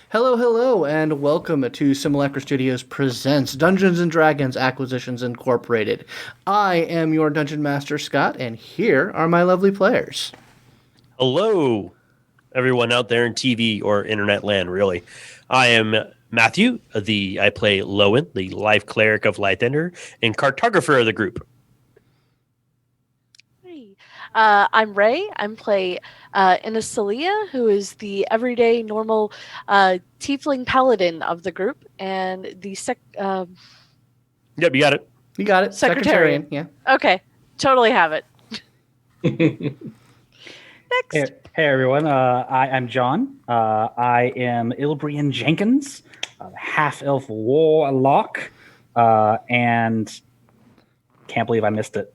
Hello, hello, and welcome to Simulacra Studios presents Dungeons and Dragons Acquisitions Incorporated. I am your Dungeon Master, Scott, and here are my lovely players. Hello, everyone out there in TV or internet land, really. I am Matthew. I play Lowin, the life cleric of Lythander, and cartographer of the group. Hey, I'm Ray. I'm play Inisalia, who is the everyday normal Tiefling Paladin of the group, and the Yep, you got it. You got it. Secretarian. Yeah. Okay, totally have it. Next. Hey everyone, I'm John. I am Ilbreyan Jenkins, half-elf warlock, and can't believe I missed it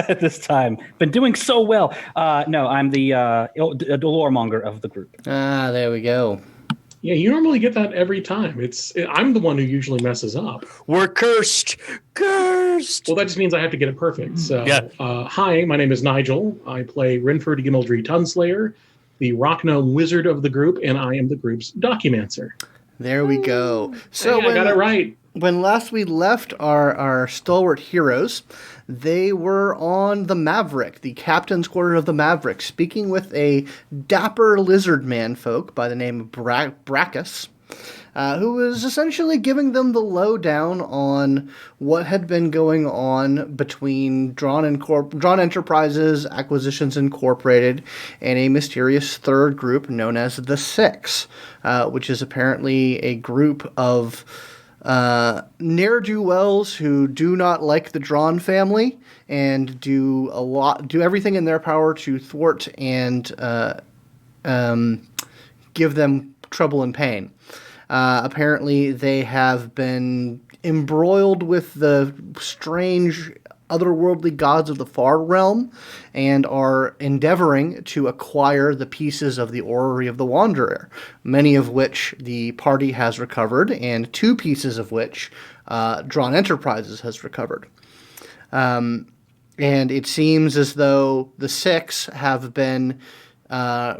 at this time. Been doing so well. No, I'm the Loremonger of the group. Ah, there we go. Yeah, you normally get that every time. I'm the one who usually messes up. We're cursed. Cursed. Well, that just means I have to get it perfect. So, Yeah. Hi, my name is Nigel. I play Rynford Gimaldree Tunslayer, the rock gnome wizard of the group, and I am the group's Documancer. There we go. So Hey, I got it right. When last we left our stalwart heroes, they were on the Maverick, the captain's quarter of the Maverick, speaking with a dapper lizard man folk by the name of Brackus, who was essentially giving them the lowdown on what had been going on between Dran Enterprises, Acquisitions Incorporated, and a mysterious third group known as the Six, which is apparently a group of ne'er-do-wells who do not like the Dran family and do everything in their power to thwart and give them trouble and pain. Apparently, they have been embroiled with the strange otherworldly gods of the far realm and are endeavoring to acquire the pieces of the Orrery of the Wanderer, many of which the party has recovered, and two pieces of which Dran Enterprises has recovered. And it seems as though the Six have been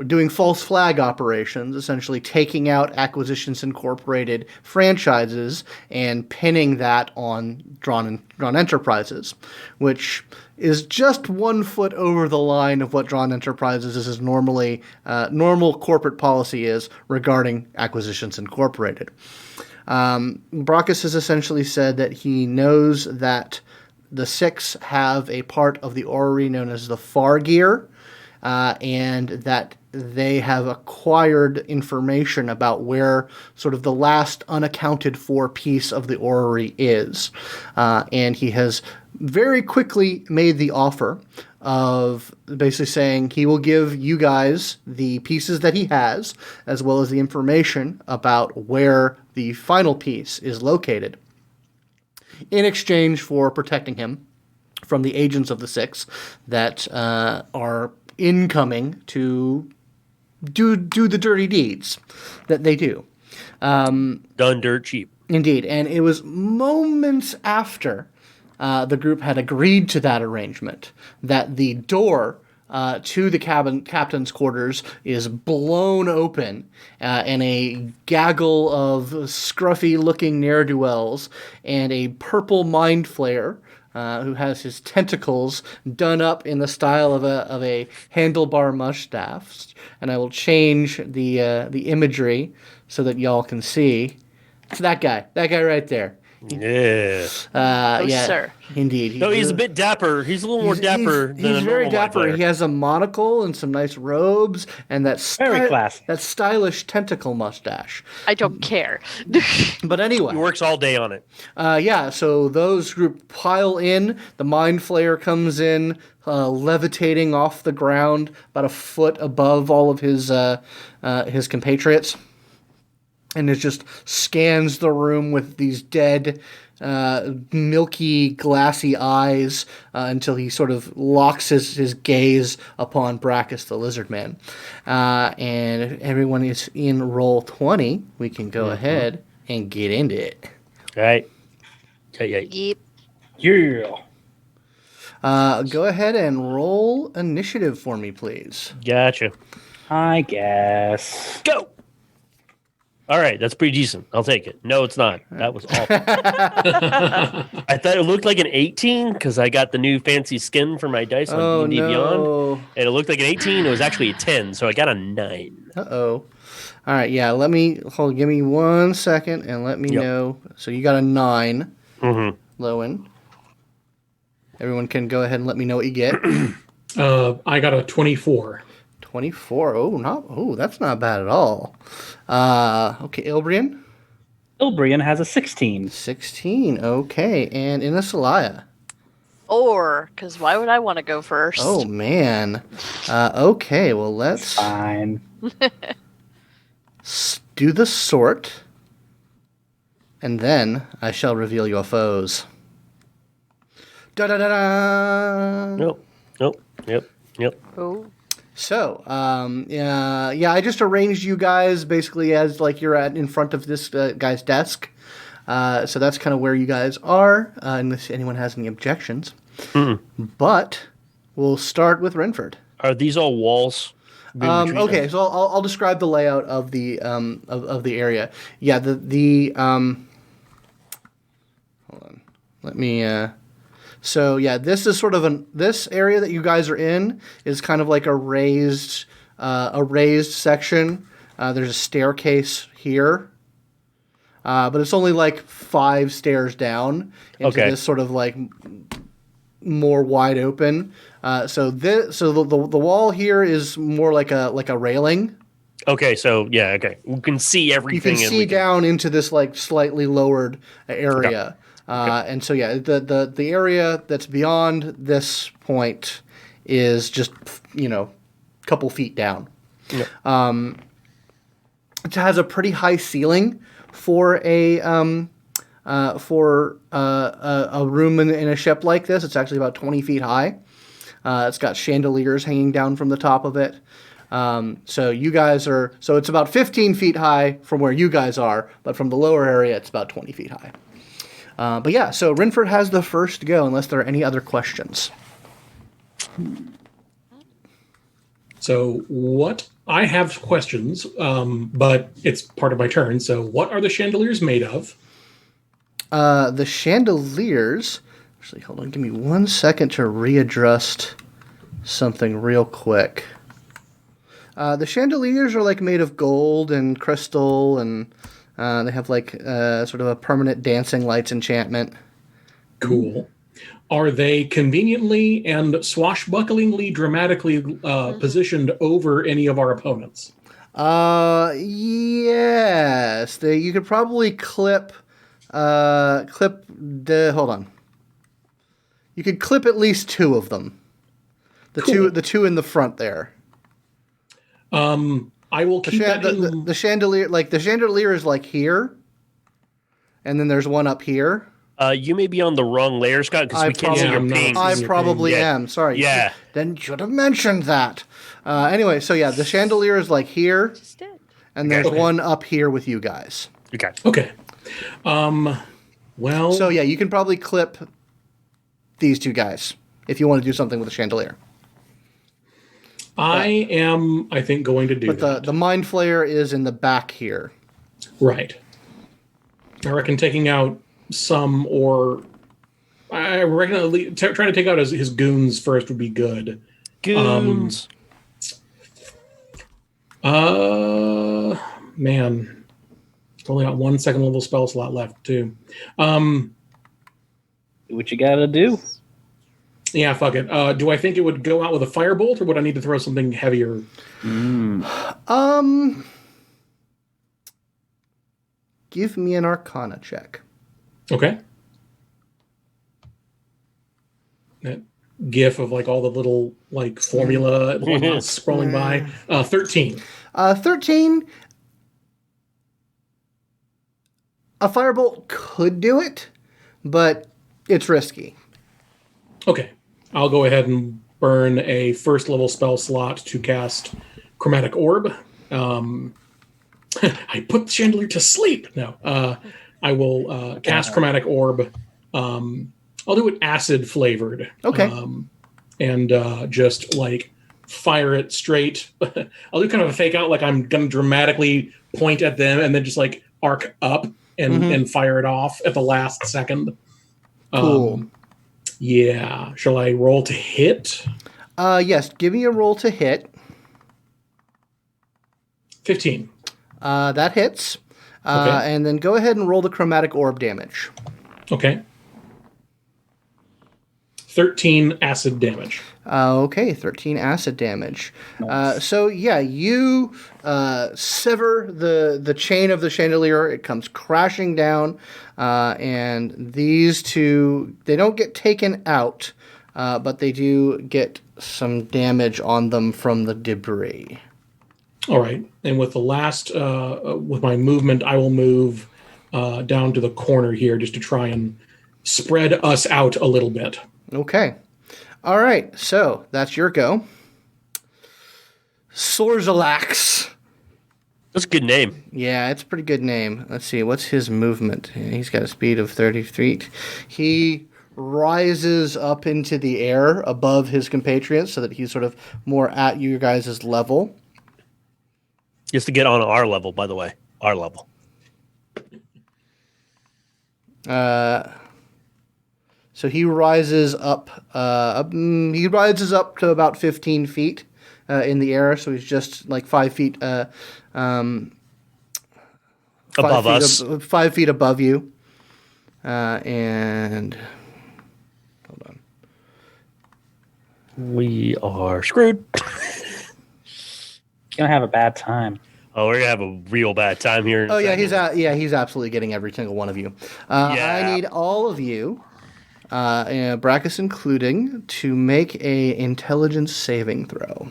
doing false flag operations, essentially taking out Acquisitions Incorporated franchises and pinning that on Dran Enterprises, which is just 1 foot over the line of what Dran Enterprises is normally normal corporate policy is regarding Acquisitions Incorporated. Brackus has essentially said that he knows that the Six have a part of the orrery known as the Fargear, and that they have acquired information about where sort of the last unaccounted for piece of the orrery is. And he has very quickly made the offer of basically saying he will give you guys the pieces that he has, as well as the information about where the final piece is located, in exchange for protecting him from the agents of the Six that are incoming to do the dirty deeds that they do. Done dirt cheap. Indeed, and it was moments after the group had agreed to that arrangement that the door to the captain's quarters is blown open, and a gaggle of scruffy-looking ne'er-do-wells and a purple mind flayer who has his tentacles done up in the style of a handlebar mustache, and I will change the imagery so that y'all can see. It's that guy right there. Yeah. Yeah, sir. Indeed. He's a bit dapper. He's a little more dapper than He's a very normal dapper. player. He has a monocle and some nice robes and that Very classy. that stylish tentacle mustache. I don't care. But anyway, He works all day on it. yeah. So those group pile in. The mind flayer comes in, levitating off the ground about a foot above all of his compatriots, and it just scans the room with these dead, milky, glassy eyes until he sort of locks his gaze upon Brackus the Lizard Man. And if everyone is in roll 20, we can go ahead and get into it. All right. Yeah. Yep. Yeah. Go ahead and roll initiative for me, please. Gotcha. I guess. Go. All right, that's pretty decent. I'll take it. No, it's not. That was awful. I thought it looked like an 18 because I got the new fancy skin for my dice on D&D Beyond, and it looked like an 18. It was actually a 10, so I got a 9. Uh-oh. All right, yeah, give me 1 second and let me know. So you got a 9, Lowin. Everyone can go ahead and let me know what you get. I got a 24. 24. Oh, that's not bad at all. Okay, Ilbreyan. Ilbreyan has a 16. 16. Okay, and Inisalia. Because why would I want to go first? Oh man. Okay, well let's Fine. do the sort, and then I shall reveal your foes. Da da da da. Yep. Oh. So, I just arranged you guys basically as like you're in front of this guy's desk. So that's kind of where you guys are, unless anyone has any objections. But we'll start with Rynford. Are these all walls? Okay, so I'll describe the layout of the area. Yeah, the hold on, let me. So yeah, this is sort of this area that you guys are in is kind of like a raised section. There's a staircase here, but it's only like 5 stairs down into this sort of like more wide open. So the wall here is more like a railing. Okay, so yeah, okay, we can see everything. You can see down into this like slightly lowered area. Okay. And so yeah, the area that's beyond this point is just a couple feet down. Yep. It has a pretty high ceiling for a room in a ship like this. It's actually about 20 feet high. It's got chandeliers hanging down from the top of it. So it's about 15 feet high from where you guys are, but from the lower area, it's about 20 feet high. But yeah, so Rynford has the first go, unless there are any other questions. So I have questions, but it's part of my turn. So what are the chandeliers made of? The chandeliers... Actually, hold on, give me 1 second to readjust something real quick. The chandeliers are like made of gold and crystal, and they have like sort of a permanent dancing lights enchantment. Cool. Are they conveniently and swashbucklingly dramatically positioned over any of our opponents? Yes. You could probably clip the... Hold on. You could clip at least 2 of them. The two in the front there. I will keep the chandelier. Like the chandelier is like here, and then there's one up here. You may be on the wrong layer, Scott, because we can't see your ping. I probably am. Sorry. Yeah. Then you should have mentioned that. Anyway, so yeah, the chandelier is like here, and there's one up here with you guys. Okay. Well. So yeah, you can probably clip these 2 guys if you want to do something with the chandelier. I am, I think, going to do that. But the Mind Flayer is in the back here. Right. I reckon taking out some, or I reckon trying to take out his goons first would be good. Goons. Man. It's only got 1 second level spell slot left, too. Do what you gotta do. Yeah, fuck it. Do I think it would go out with a firebolt, or would I need to throw something heavier? Give me an Arcana check. Okay. That gif of like all the little like formula and whatnot scrolling by. 13. 13. A firebolt could do it, but it's risky. Okay. I'll go ahead and burn a first level spell slot to cast Chromatic Orb. I put the chandelier to sleep. No. I will cast Chromatic Orb. I'll do it acid flavored. Okay. And just like fire it straight. I'll do kind of a fake out, like I'm going to dramatically point at them and then just like arc up and fire it off at the last second. Cool. Yeah. Shall I roll to hit? Yes. Give me a roll to hit. 15. That hits. Okay. And then go ahead and roll the chromatic orb damage. Okay. 13 acid damage. Okay, 13 acid damage. So yeah, you sever the chain of the chandelier. It comes crashing down, and these two, they don't get taken out, but they do get some damage on them from the debris. All right. And with the last, with my movement, I will move down to the corner here just to try and spread us out a little bit. Okay. All right, so that's your go. Sorzalax. That's a good name. Yeah, it's a pretty good name. Let's see, what's his movement? He's got a speed of 30 feet. He rises up into the air above his compatriots so that he's sort of more at you guys' level. Just to get on our level, by the way. Our level. So he rises up. He rises up to about 15 feet in the air. So he's just like 5 feet Above 5 feet us. 5 feet above you. And hold on. We are screwed. Gonna have a bad time. Oh, we're gonna have a real bad time here. In a Oh yeah, second. he's absolutely getting every single one of you. Yeah. I need all of you, Brackus including, to make a intelligence saving throw.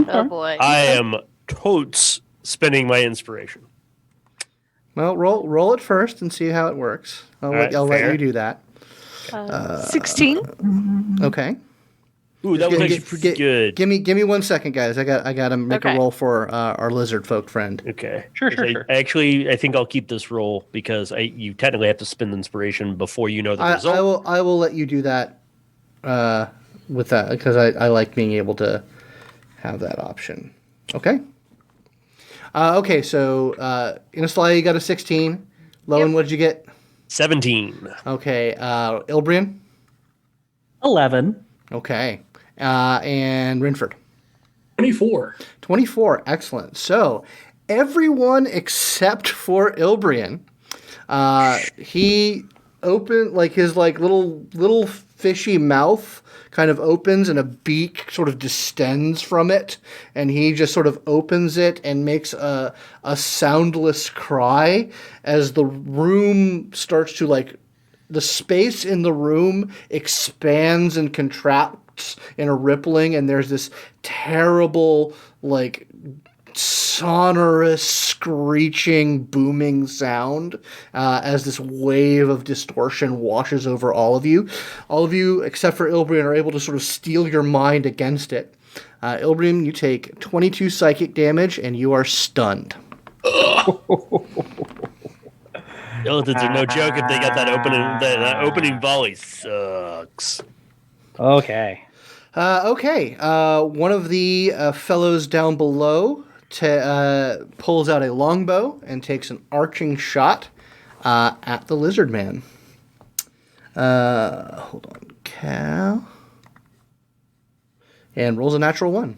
Oh boy. I am totes spending my inspiration. Well, roll it first and see how it works. I'll let fair. you do that. 16. Okay. Ooh, that was actually good. Give me 1 second, guys. I got to make a Okay. roll for our lizard folk friend. Okay. Sure. Actually, I think I'll keep this roll because you technically have to spend inspiration before you know the result. I will let you do that with that because I like being able to have that option. Okay. Okay. So Inisalia, you got a 16. Lowin, Yep. what did you get? 17. Okay. Ilbreyan. 11. Okay. And Rynford. 24. 24. Excellent. So everyone except for Ilbreyan, he opened like his little fishy mouth kind of opens and a beak sort of distends from it, and he just sort of opens it and makes a soundless cry as the room starts to the space in the room expands and contracts in a rippling, and there's this terrible, sonorous, screeching, booming sound as this wave of distortion washes over all of you. All of you, except for Ilbreyan, are able to sort of steel your mind against it. Ilbreyan, you take 22 psychic damage, and you are stunned. Skeletons are no joke if they got that opening volley sucks. Okay. Okay. One of the fellows down below pulls out a longbow and takes an arching shot at the lizard man. Hold on, Cal. And rolls a natural 1.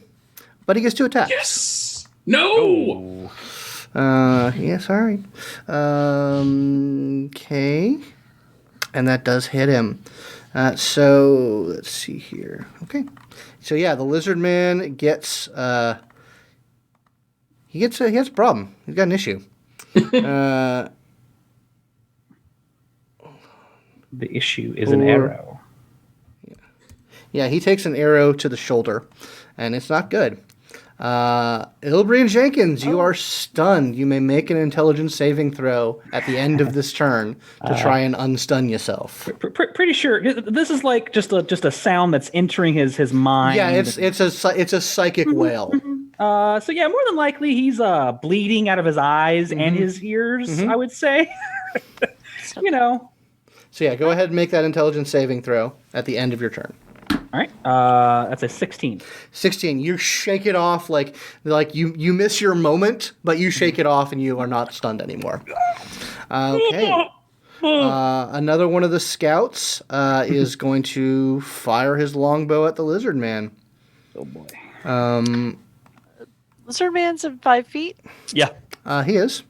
But he gets 2 attacks. Yes. No. Oh. Yeah, sorry. Okay. And that does hit him. So let's see here. Okay. So yeah, the lizard man gets he has a problem. He's got an issue. The issue is an arrow. Yeah, he takes an arrow to the shoulder, and it's not good. Ilbreyan Jenkins, you are stunned. You may make an intelligence saving throw at the end of this turn to try and unstun yourself. Pretty sure this is like just a sound that's entering his mind. Yeah, it's a psychic wail. So yeah, more than likely he's bleeding out of his eyes and his ears. I would say. So yeah, go ahead and make that intelligence saving throw at the end of your turn. All right. That's a 16. 16. You shake it off like you miss your moment, but you shake it off and you are not stunned anymore. Okay. Another one of the scouts is going to fire his longbow at the lizard man. Oh boy. Lizard man's in 5 feet. Yeah. He is.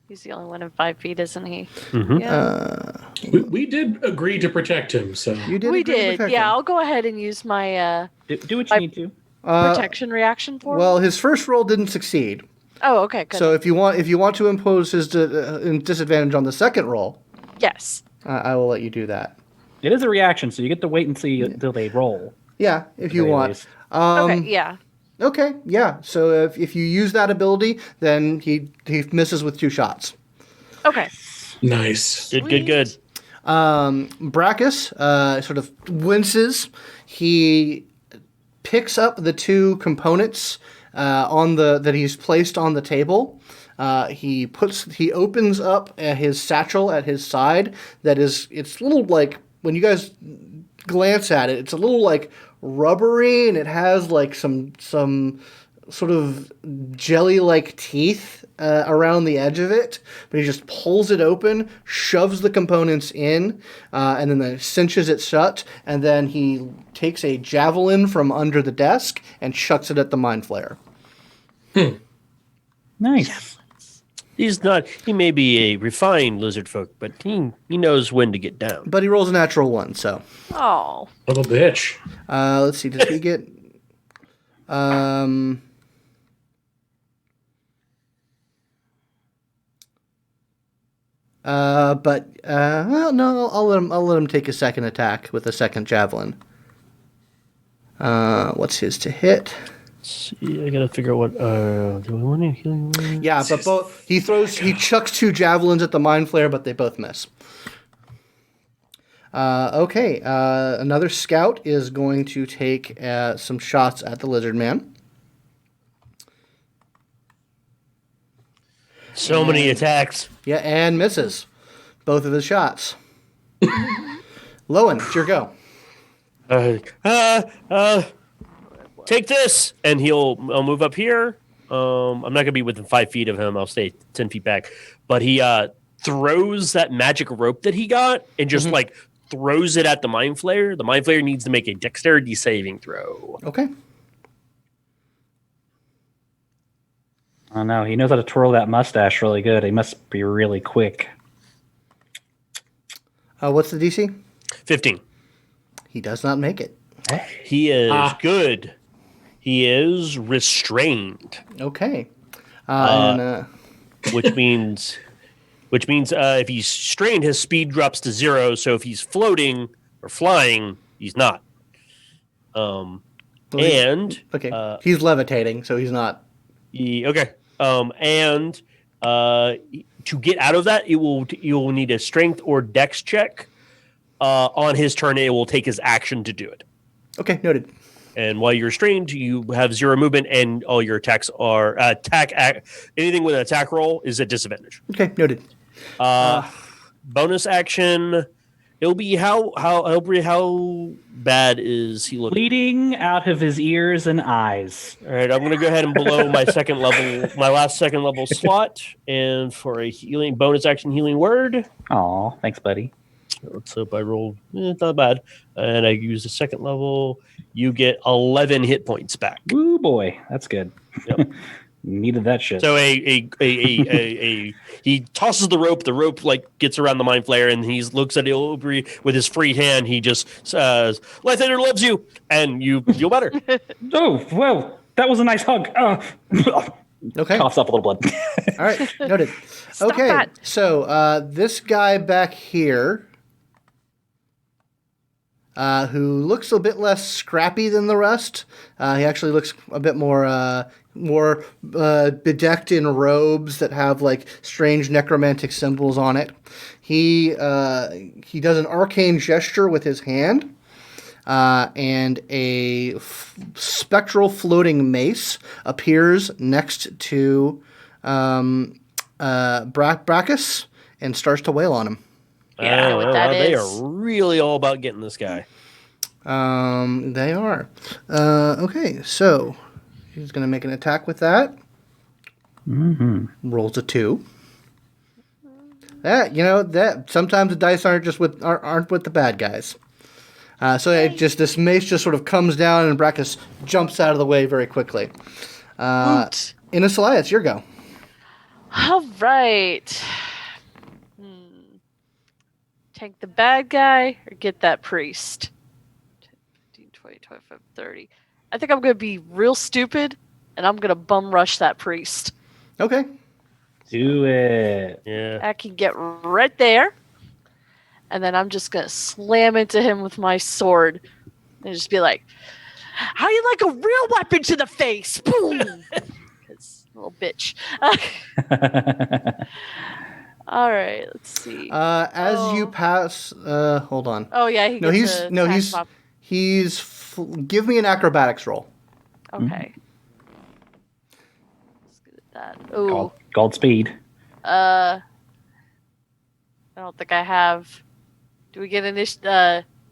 He's the only one in 5 feet, isn't he? Mhm. Yeah. We did agree to protect him, so You did. We agree to did. protect Yeah, him. I'll go ahead and use my Do what you need to. protection reaction for him. Well, his first roll didn't succeed. Oh, okay, good. So if you want to impose his disadvantage on the second roll, yes. I will let you do that. It is a reaction, so you get to wait and see until they roll. Yeah, if you Very want. least. Okay, yeah. Okay, yeah. So if you use that ability, then he misses with 2 shots. Okay. nice. Good. Brachus sort of winces. He picks up the 2 components that he's placed on the table. He opens up his satchel at his side. It's a little like, when you guys glance at it, it's a little like rubbery, and it has like some sort of jelly-like teeth around the edge of it. But he just pulls it open, shoves the components in, and then cinches it shut. And then he takes a javelin from under the desk and chucks it at the mind flayer. Nice. He may be a refined lizard folk, but he knows when to get down. But he rolls a natural 1, so. Oh. Little bitch. Let's see, does he get... well, no, I'll let him take a second attack with a second javelin. What's his to hit? Let's see, I gotta figure out what. Do we want any healing words? Yeah, but both he chucks 2 javelins at the mind flare, but they both miss. Okay, another scout is going to take some shots at the lizard man. So many attacks. Yeah, and misses both of his shots. Lowin, it's your go. Take this, and I'll move up here. I'm not gonna be within 5 feet of him. I'll stay 10 feet back. But he throws that magic rope that he got and just like throws it at the mind flayer. The mind flayer needs to make a dexterity saving throw. Okay. Oh no, he knows how to twirl that mustache really good. He must be really quick. What's the DC? 15. He does not make it. He is good. He is restrained, Okay. which means if he's strained, his speed drops to 0. So if he's floating or flying, he's not. Okay. He's levitating, so he's not. To get out of that, you'll need a strength or dex check. On his turn, it will take his action to do it. Okay, noted. And while you're restrained, you have 0 movement, and all your attacks are anything with an attack roll is at disadvantage. Okay, noted. Bonus action. It'll be how bad is he looking? Bleeding out of his ears and eyes. All right, I'm going to go ahead and blow my last second level slot, and for a bonus action healing word. Aw, thanks, buddy. Let's hope I rolled. It's not bad, and I use the second level. You get 11 hit points back. Woo boy, that's good. Yep. Needed that shit. So he tosses the rope. The rope like gets around the mind flayer, and he looks at Ilbreyan with his free hand. He just says, "Lythander loves you," and you feel better. Oh well, that was a nice hug. Okay. Coughs up a little blood. All right, noted. Stop Okay, that. so this guy back here, who looks a bit less scrappy than the rest, he actually looks a bit more bedecked in robes that have like strange necromantic symbols on it. He does an arcane gesture with his hand, and a spectral floating mace appears next to Brachus and starts to wail on him. Yeah, I know what that they is. are really all about getting this guy. They are. Okay, so he's going to make an attack with that. Rolls a 2. That sometimes the dice aren't with the bad guys. So this mace just sort of comes down and Brachus jumps out of the way very quickly. Inisalia, it's your go. All right. Tank the bad guy or get that priest? 10, 15, 20, 25, 30. I think I'm going to be real stupid, and I'm going to bum rush that priest. Okay. Do it. Yeah. I can get right there, and then I'm just going to slam into him with my sword and just be like, how you like a real weapon to the face? Boom! Little bitch. All right, let's see. As you pass, hold on. Oh yeah, Give me an acrobatics roll. Okay. Let's get at that. Oh. Godspeed. I don't think I have. Do we get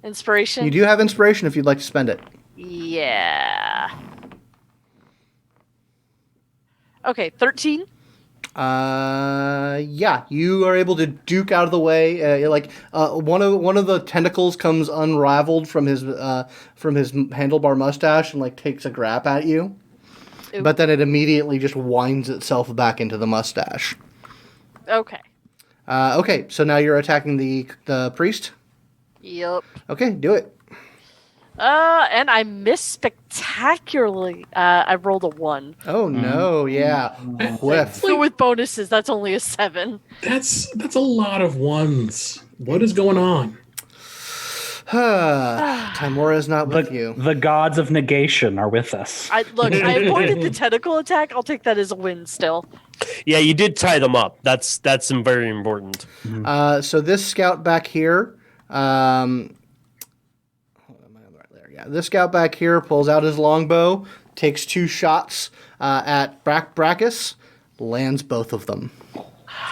inspiration? You do have inspiration if you'd like to spend it. Yeah. Okay, 13. Yeah, you are able to duke out of the way. One of the tentacles comes unraveled from his handlebar mustache and takes a grab at you. Ooh. But then it immediately just winds itself back into the mustache. Okay. Okay, so now you're attacking the priest. Yep. Okay, do it. And I missed spectacularly. I rolled a 1. Oh no, yeah. Whiff. So with bonuses, that's only a 7. That's a lot of ones. What is going on? Timora's not with you. The gods of negation are with us. I avoided the tentacle attack. I'll take that as a win still. Yeah, you did tie them up. That's very important. So this scout back here, this scout back here pulls out his longbow, takes 2 shots at Brachus, lands both of them.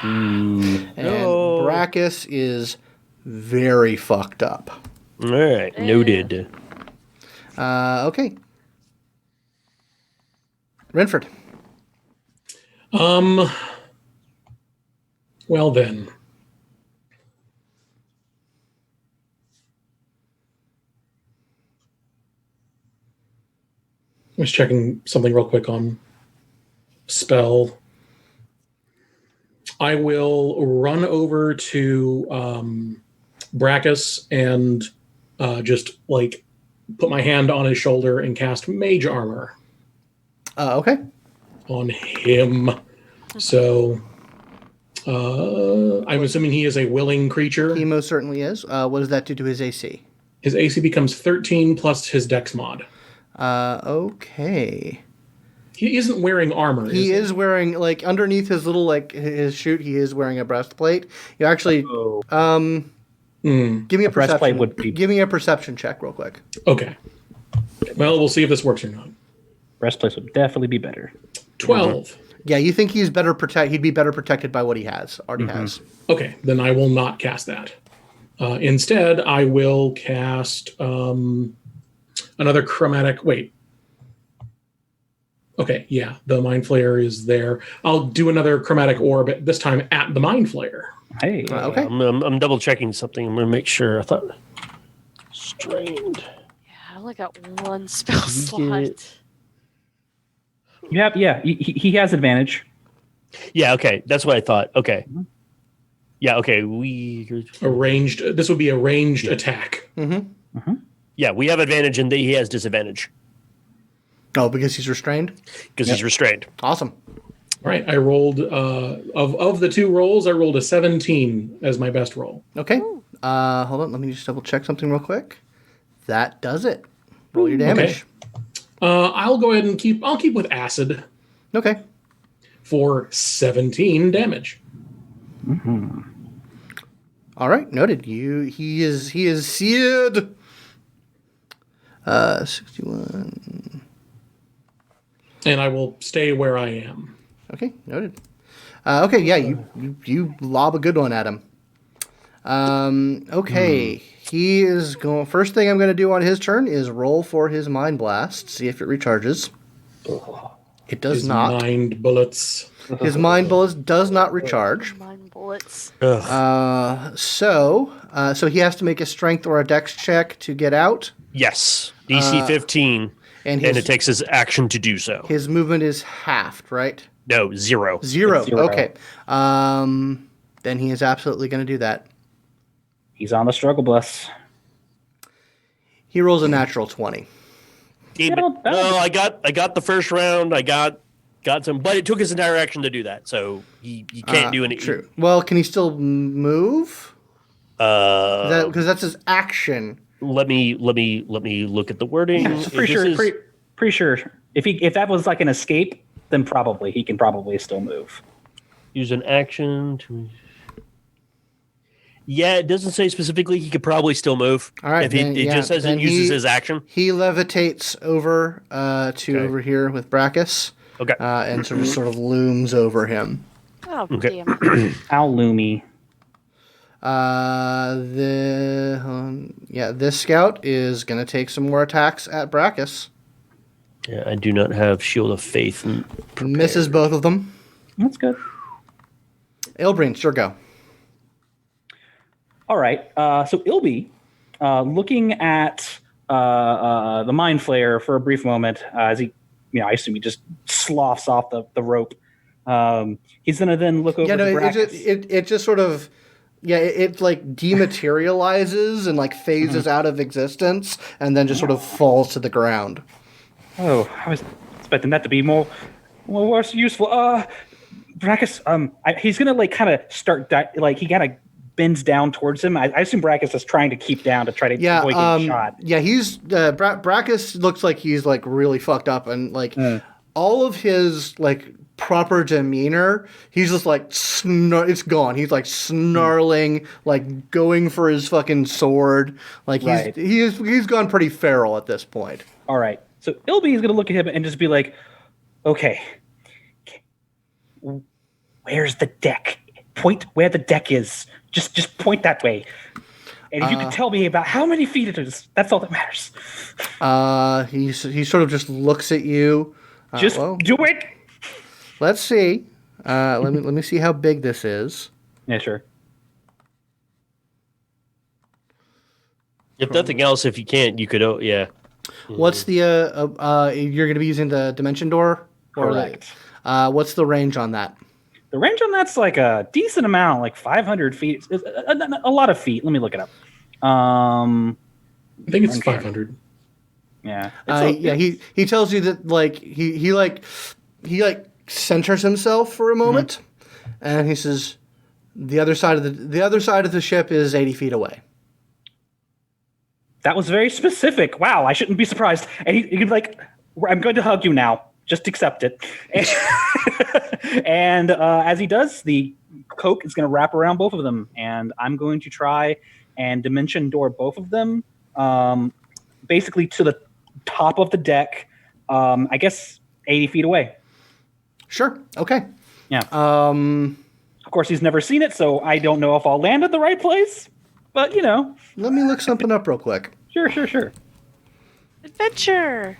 And Brachus is very fucked up. All right, noted. Okay. Rynford. Well then. I was checking something real quick on spell. I will run over to Brachus and just put my hand on his shoulder and cast Mage Armor. Okay. On him. So I'm assuming he is a willing creature. He most certainly is. What does that do to his AC? His AC becomes 13 plus his Dex mod. Okay. He isn't wearing armor. He is wearing underneath his little his chute. He is wearing a breastplate. You actually, give me a perception. Give me a perception check real quick. Okay. Well, we'll see if this works or not. Breastplates would definitely be better. 12. Yeah, you think he's better He'd be better protected by what he already has. Okay, then I will not cast that. Instead, I will cast another chromatic. Wait. Okay, yeah, the Mind Flayer is there. I'll do another chromatic orb, this time at the Mind Flayer. Hey. Okay. I'm double checking something. I'm going to make sure. I thought strained. Yeah, I only got 1 spell slot. You have, he has advantage. Yeah, okay. That's what I thought. Okay. Yeah, okay. This would be a ranged attack. Yeah, we have advantage and he has disadvantage. Oh, because he's restrained? Because he's restrained. Awesome. All right, I rolled, of the 2 rolls, I rolled a 17 as my best roll. Okay. Hold on, let me just double check something real quick. That does it. Roll your damage. Okay. I'll go ahead and keep with acid. Okay. For 17 damage. All right, noted. He is seared. 61. And I will stay where I am. Okay, noted. Okay, yeah, you lob a good one at him. Okay. He is going. First thing I'm going to do on his turn is roll for his Mind Blast. See if it recharges. It does His not. mind bullets. His Mind Bullets does not recharge. Mine bullets. So he has to make a Strength or a Dex check to get out. Yes. DC 15. And And it takes his action to do so. his movement is halved, right? No, 0. Zero. It's 0. Okay. Then he is absolutely going to do that. He's on the struggle bus. He rolls a natural 20. Damn it. No, I got the first round. I got some, but it took his entire action to do that. So he can't do any. True. Well, can he still move? Because that's his action. Let me look at the wording. Pretty sure. If that was like an escape, then probably he can probably still move. Use an action to. Yeah, it doesn't say specifically. He could probably still move. All right, It just says it uses his action. He levitates over over here with Brachus. Okay. And sort of looms over him. Oh, Okay. damn it. How loomy. This scout is going to take some more attacks at Brachus. Yeah, I do not have Shield of Faith. Misses both of them. That's good. Ilbreyan, sure go. All right. So Ilby, looking at the Mind Flayer for a brief moment, as he, I assume he just sloughs off the rope. He's gonna then look over. It just sort of. Yeah, it like dematerializes and like phases out of existence, and then just sort of falls to the ground. Oh, I was expecting that to be more useful. Brachus, he's gonna like kind of start he kind of bends down towards him. I assume Brachus is trying to keep down to try to avoid getting shot. Yeah, he's Brachus looks like he's like really fucked up, and like all of his like proper demeanor, he's just like it's gone. He's like snarling, like going for his fucking sword. Like he's gone pretty feral at this point. All right, so Ilby is gonna look at him and just be like, "Okay, where's the deck? Point where the deck is. Just point that way. And if you can tell me about how many feet it is, that's all that matters." He sort of just looks at you. Do it. Let's see. Let me see how big this is. Yeah, sure. If nothing else, if you can't, you could. Yeah. What's the you're going to be using the dimension door? Correct. What's the range on that? The range on that's like a decent amount, like 500 feet. It's a lot of feet. Let me look it up. I think it's 500. Yeah. He tells you that like he centers himself for a moment, and he says, the other side of the ship is 80 feet away. That was very specific. Wow, I shouldn't be surprised. And he can like, I'm going to hug you now. Just accept it. And as he does, the cloak is going to wrap around both of them, and I'm going to try and dimension door both of them, basically to the top of the deck. I guess 80 feet away. Sure. Okay. Yeah. Of course, he's never seen it, so I don't know if I'll land at the right place. But let me look something up real quick. Sure. Adventure.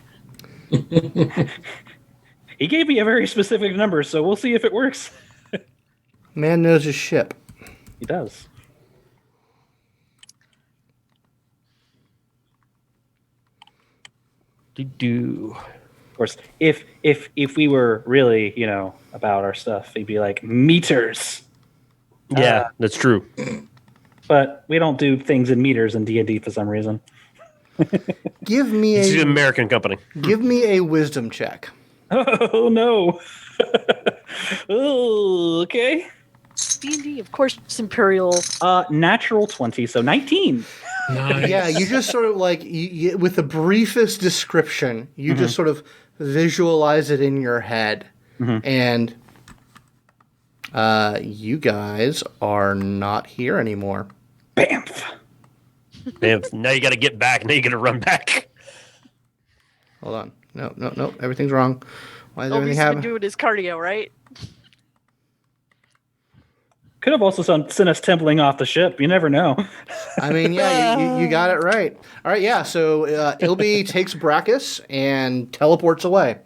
He gave me a very specific number, so we'll see if it works. Man knows his ship. He does. Of course, if we were really, about our stuff, he'd be like meters. Yeah, that's true. But we don't do things in meters in D&D for some reason. Give me It's an American company. Give me a wisdom check. Oh no. Oh, okay. D&D, of course, it's Imperial. Natural 20, so 19. Nice. Yeah, you just sort of like with the briefest description, you just sort of visualize it in your head, and you guys are not here anymore. Bamf. Now you got to get back. Now you got to run back. Hold on. No. Everything's wrong. Why is everything He's been happening? doing his cardio, right? Could have also sent us tumbling off the ship. You never know. I mean, yeah, you got it right. All right, yeah. So Ilby takes Brachus and teleports away.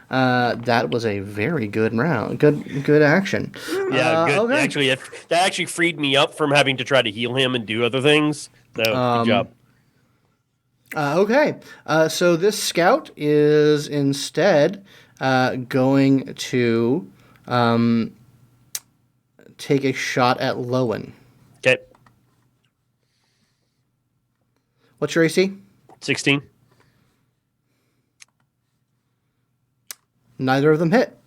That was a very good round. Good action. Yeah, good. Okay. Actually, that actually freed me up from having to try to heal him and do other things. So good job. Okay. So this scout is instead going to take a shot at Lowin. Okay. What's your AC? 16. Neither of them hit.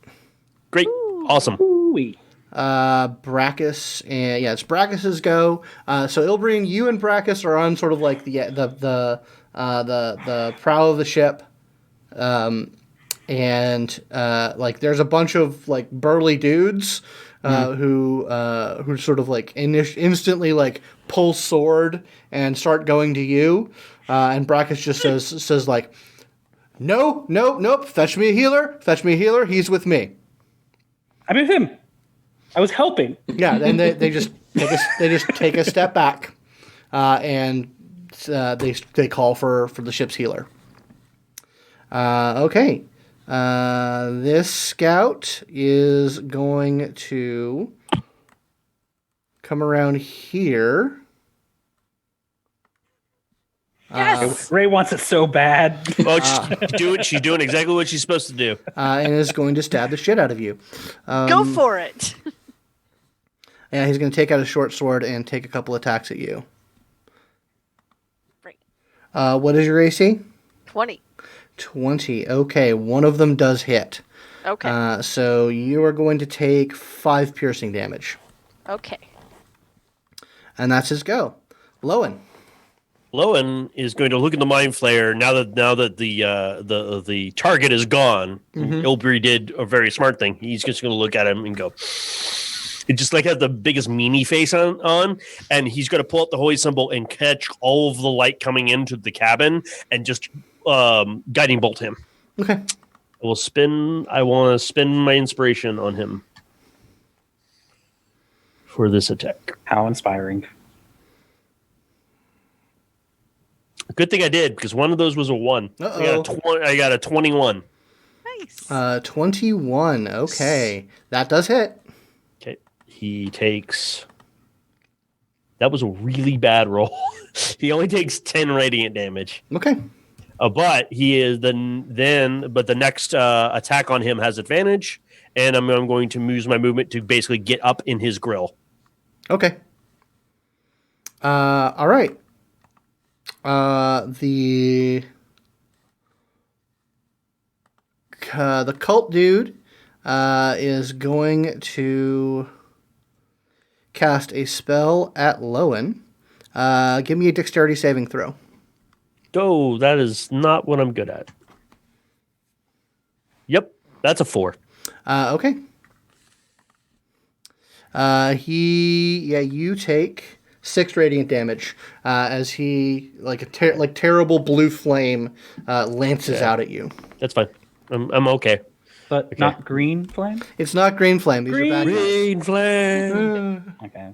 Great. Awesome. Ooh-wee. Brachus and it's Brachus's go. So Ilbreyan, you and Brachus are on sort of like the prow of the ship, and like there's a bunch of like burly dudes who sort of like instantly like pull sword and start going to you, and Brachus just says like, nope, fetch me a healer, he's with me. I'm with him. I was helping. Yeah, and they just take a step back, and they call for the ship's healer. Okay, this scout is going to come around here. Yes. Ray wants it so bad. Oh, she's doing exactly what she's supposed to do. And is going to stab the shit out of you. Go for it. Yeah, he's going to take out a short sword and take a couple attacks at you. Right. What is your AC? 20. 20. Okay, one of them does hit. Okay. So you are going to take 5 piercing damage. Okay. And that's his go. Lowin. Lowin is going to look at the Mind Flayer now that the target is gone. Ilbreyan did a very smart thing. He's just going to look at him and go. It just like has the biggest meanie face on, and he's going to pull out the holy symbol and catch all of the light coming into the cabin and just guiding bolt him. Okay. I want to spin my inspiration on him for this attack. How inspiring. Good thing I did, because one of those was a 1. I got a 21. Nice. 21. Okay. That does hit. Okay. He takes... That was a really bad roll. He only takes 10 radiant damage. Okay. But he is but the next attack on him has advantage, and I'm going to use my movement to basically get up in his grill. Okay. All right. The cult dude is going to cast a spell at Lowin. Give me a dexterity saving throw. Oh, that is not what I'm good at. Yep, that's a 4. Okay. You take 6 radiant damage as he like terrible blue flame lances out at you. That's fine. I'm okay. But not green flame? It's not green flame. These are bad guys. Green flame. Okay.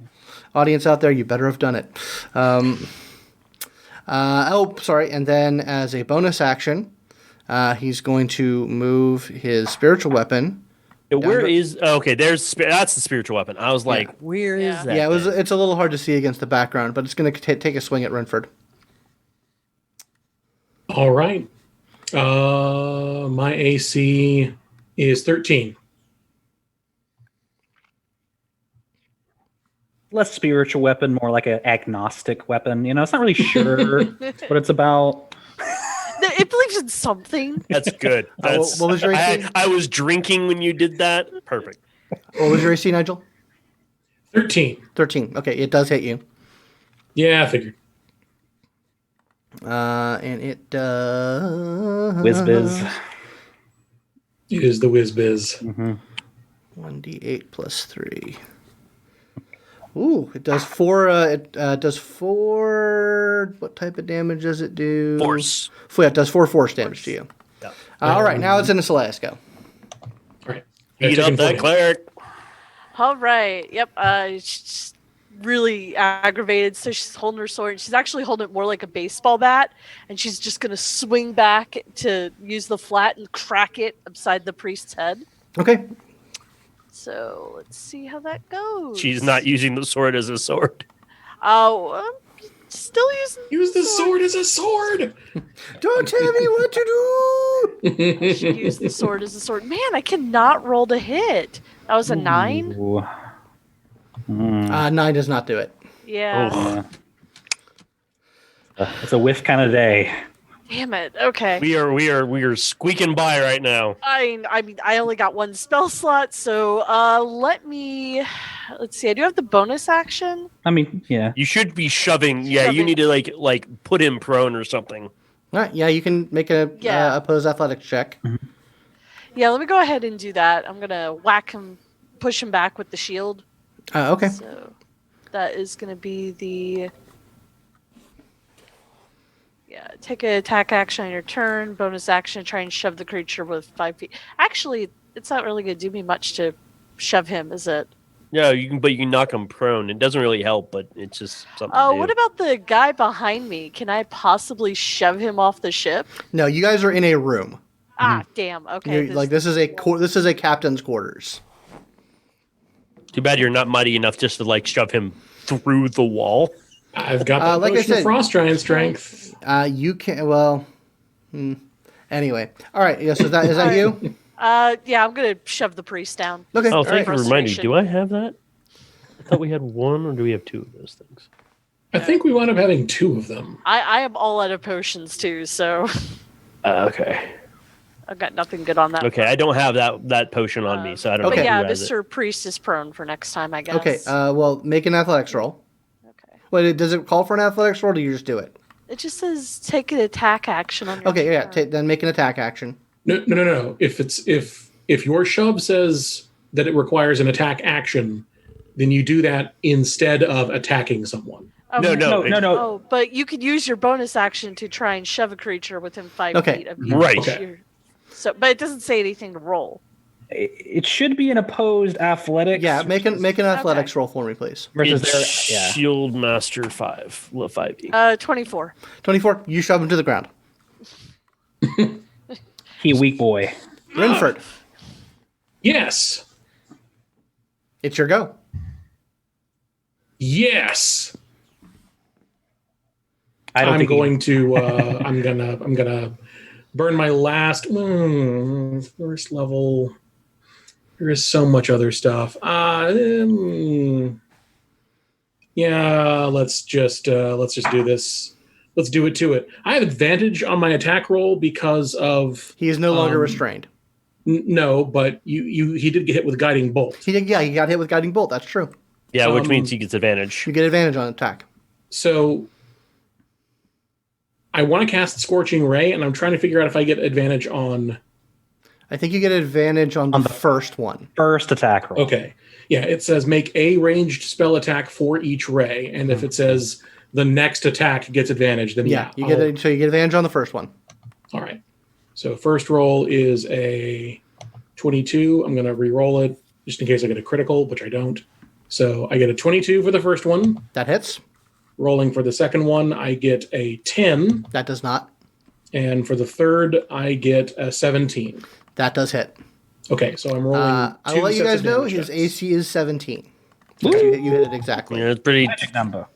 Audience out there, you better have done it. Sorry. And then as a bonus action, he's going to move his spiritual weapon. That's the spiritual weapon. I was like, where is that? Yeah, it's a little hard to see against the background, but it's going to take a swing at Rynford. All right. My AC is 13. Less spiritual weapon, more like an agnostic weapon. You know, it's not really sure what it's about. It believes in something. That's good. That's, what was your AC? I was drinking when you did that. Perfect. What was your AC, Nigel? 13. 13. Okay, it does hit you. Yeah, I figured. And it does... Whiz biz. It is the whiz biz. 1d8 plus 3. Ooh, it does 4. It does 4. What type of damage does it do? Force. Yeah, it does 4 force damage to you. Yeah. All right, now it's Inisalia. Go. All right. Eat up that cleric. All right. Yep. She's really aggravated, so she's holding her sword. She's actually holding it more like a baseball bat, and she's just gonna swing back to use the flat and crack it upside the priest's head. Okay. So let's see how that goes. She's not using the sword as a sword. Oh, I'm still using. Use the sword as a sword. Don't tell me what to do. I should use the sword as a sword. Man, I cannot roll to hit. That was a 9. Ooh. 9 does not do it. Yeah. It's a whiff kind of day. Damn it. Okay. We are squeaking by right now. I mean, I only got 1 spell slot, so let's see. I do have the bonus action. I mean, yeah. You should be shoving. Yeah, you Shoving. need to like put him prone or something. All right. Yeah, you can make a opposed athletics check. Yeah, let me go ahead and do that. I'm gonna whack him, push him back with the shield. Okay. So that is gonna be the. Yeah, take an attack action on your turn. Bonus action, try and shove the creature with 5 feet. Actually, it's not really going to do me much to shove him, is it? Yeah, you can knock him prone. It doesn't really help, but it's just something. Oh, to do. what about the guy behind me? Can I possibly shove him off the ship? No, you guys are in a room. Ah, damn. Okay. This is a captain's quarters. Too bad you're not mighty enough just to like shove him through the wall. I've got the like I potion of said- frost giant strength. You can. Well. Anyway. All right. Yes. Is that you? Yeah, I'm gonna shove the priest down. Okay. Oh, all thank right. you for reminding me. Frustration. Do I have that? I thought we had one, or do we have 2 of those things? I think we wound up having 2 of them. I am all out of potions too, so Okay. I've got nothing good on that. Okay, I don't have that potion on me, so I don't Okay. But know yeah, who has it. Mr. Priest is prone for next time, I guess. Okay. Well, make an athletics roll. Okay. Wait, does it call for an athletics roll, or do you just do it? It just says take an attack action on your Okay. Yeah. turn. Then make an attack action. No. If your shove says that it requires an attack action, then you do that instead of attacking someone. Okay. No. Oh, but you could use your bonus action to try and shove a creature within 5 Okay. feet of you. Right. Okay. So, but it doesn't say anything to roll. It should be an opposed athletics. Yeah. Make an athletics roll for me, please. Versus It's their, yeah. Shield Master 5, 5e. 24. 24. You shove him to the ground. He weak boy. Rynford, Yes. it's your go. Yes. I don't I'm think he- going to. I'm gonna burn my last first level. There is so much other stuff. Yeah, let's just do this. Let's do it to it. I have advantage on my attack roll because of He is no longer restrained. no, but he did get hit with guiding bolt. He got hit with guiding bolt. That's true. Yeah, which means he gets advantage. You get advantage on attack. So I want to cast Scorching Ray, and I'm trying to figure out if I get advantage on. I think you get advantage on the first one. First attack roll. Okay. Yeah, it says make a ranged spell attack for each ray, and if it says the next attack gets advantage, then Yeah, yeah, you get advantage on the first one. All right. So first roll is a 22. I'm going to re-roll it just in case I get a critical, which I don't. So I get a 22 for the first one. That hits. Rolling for the second one, I get a 10, That does not. and for the third, I get a 17. That does hit. Okay, so I'm rolling. I'll two let you sets guys of know damage his checks. AC is 17. So you hit it exactly. Yeah, it's pretty. Magic number.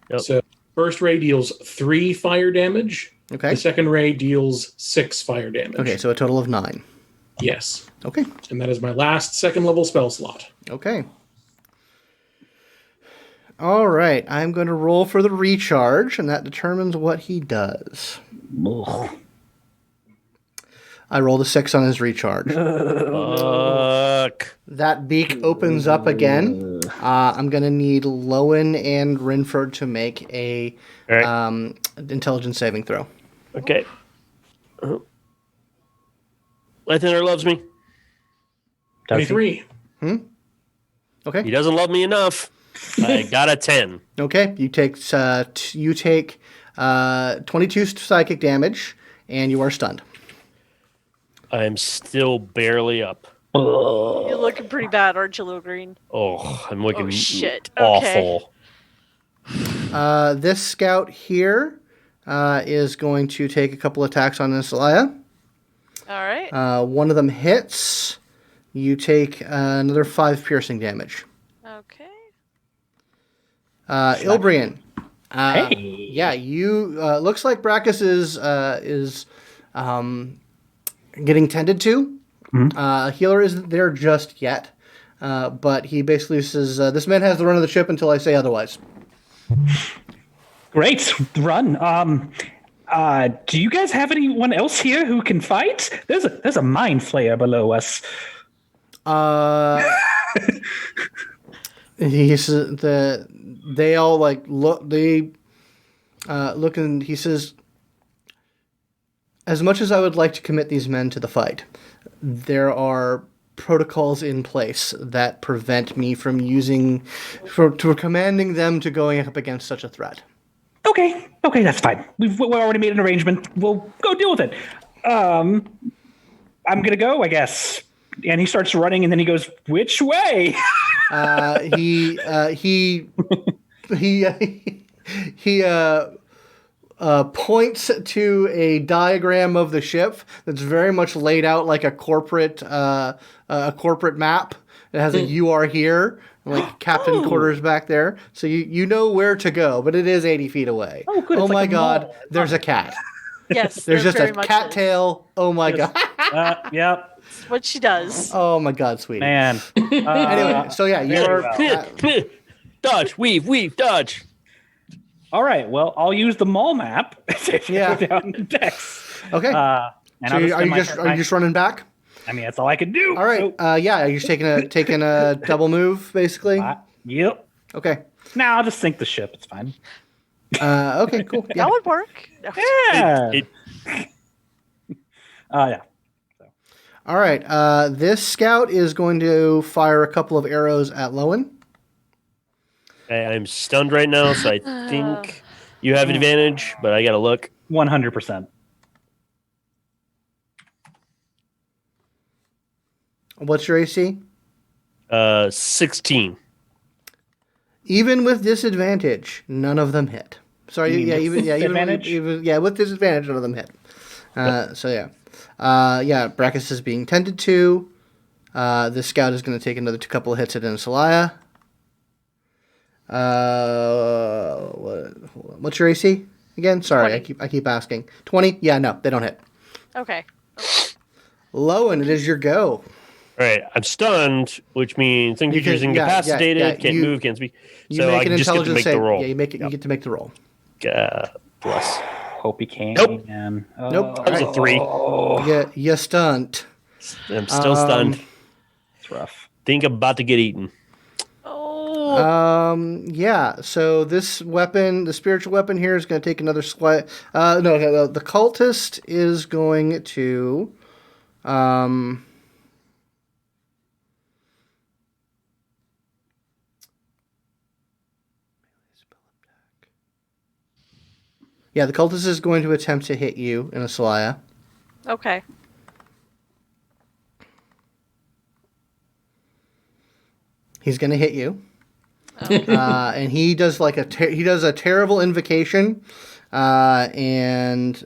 Yep. So first ray deals 3 fire damage. Okay. The second ray deals 6 fire damage. Okay, so a total of 9. Yes. Okay. And that is my last second level spell slot. Okay. All right. I'm going to roll for the recharge, and that determines what he does. Ugh. I rolled a 6 on his recharge. Fuck. That beak opens up again. I'm going to need Lowin and Rynford to make a All right. intelligence saving throw. Okay. Lathander loves me. 23. Okay. He doesn't love me enough. I got a 10. Okay. You take 22 psychic damage, and you are stunned. I'm still barely up. You're looking pretty bad, aren't you, Little Green? Oh, I'm looking Oh, shit. Okay. awful. This scout here is going to take a couple attacks on Inisalia. All right. One of them hits. You take another 5 piercing damage. Okay. Ilbreyan. Hey. Yeah, you looks like Brackus is getting tended to. Healer isn't there just yet, but he basically says, "This man has the run of the ship until I say otherwise." Great, run. Do you guys have anyone else here who can fight? There's a mind flayer below us. He says they all like look. They look and he says, "As much as I would like to commit these men to the fight, there are protocols in place that prevent me from commanding them to going up against such a threat." Okay, that's fine. We've already made an arrangement. We'll go deal with it. I'm gonna go, I guess. And he starts running, and then he goes, "Which way?" He points to a diagram of the ship that's very much laid out like a corporate map. It has a "You are here," like captain quarters back there, so you know where to go. But it is 80 feet away. Oh, good. Oh It's my like a God! mall. There's a cat. Yes. There's there just a very much cat is. tail. Oh my God! Yep. It's what she does. Oh my God, sweetie. Man. Anyway, so yeah, you're. well. Dodge, weave, dodge. All right. Well, I'll use the mall map to Yeah. go down the decks. Okay. And So I'll are spend you my just turn- are you just running back? I mean, that's all I can do. All right. Yeah. Are you just taking a double move basically? Yep. Okay. Now I'll just sink the ship. It's fine. Okay. Cool. Yeah. That would work. Yeah. It- Yeah. All right. This scout is going to fire a couple of arrows at Lowin. I'm stunned right now, so I think you have advantage, but I gotta look. 100%. What's your AC? 16. Even with disadvantage, none of them hit. Sorry. You mean Yeah. with Even disadvantage? with disadvantage, none of them hit. So yeah. Yeah. Brackus is being tended to. This scout is going to take another couple of hits at Inisalia. What's your AC again? Sorry, 20. I keep asking. 20? Yeah, no, they don't hit. Okay. Lowin, it is your go. All right, I'm stunned, which means You Thinker's can- yeah, incapacitated, yeah, can't you- move, can't speak. You So make I an just get to intelligence make save. the roll. Yeah, you get to make the roll. Bless. Hope he can. Nope. Nope. That was a 3. Yeah, you stunt. I'm still stunned. It's rough. Think I'm about to get eaten. Oh. Yeah. So this weapon, the spiritual weapon here, is going to take another swipe. No, the cultist is going to. Yeah, the cultist is going to attempt to hit you in Inisalia. Okay. He's going to hit you. And he does like a terrible invocation, and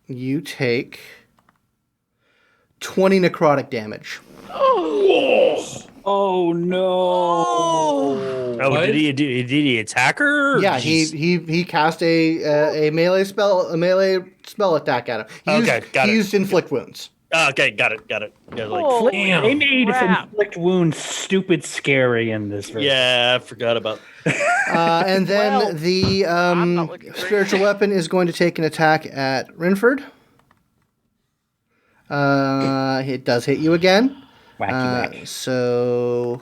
you take 20 necrotic damage. Oh no! Oh, What? did he attack her? Yeah, Jeez. he cast a melee spell attack at him. Got he it. used inflict wounds. Okay, got it. Yeah, like, Oh, Damn. They made crap. inflict wounds stupid scary in this version. yeah, I forgot about. And then Well, the I'm not looking great. spiritual weapon is going to take an attack at Rynford. It does hit you again. Wacky whack. So,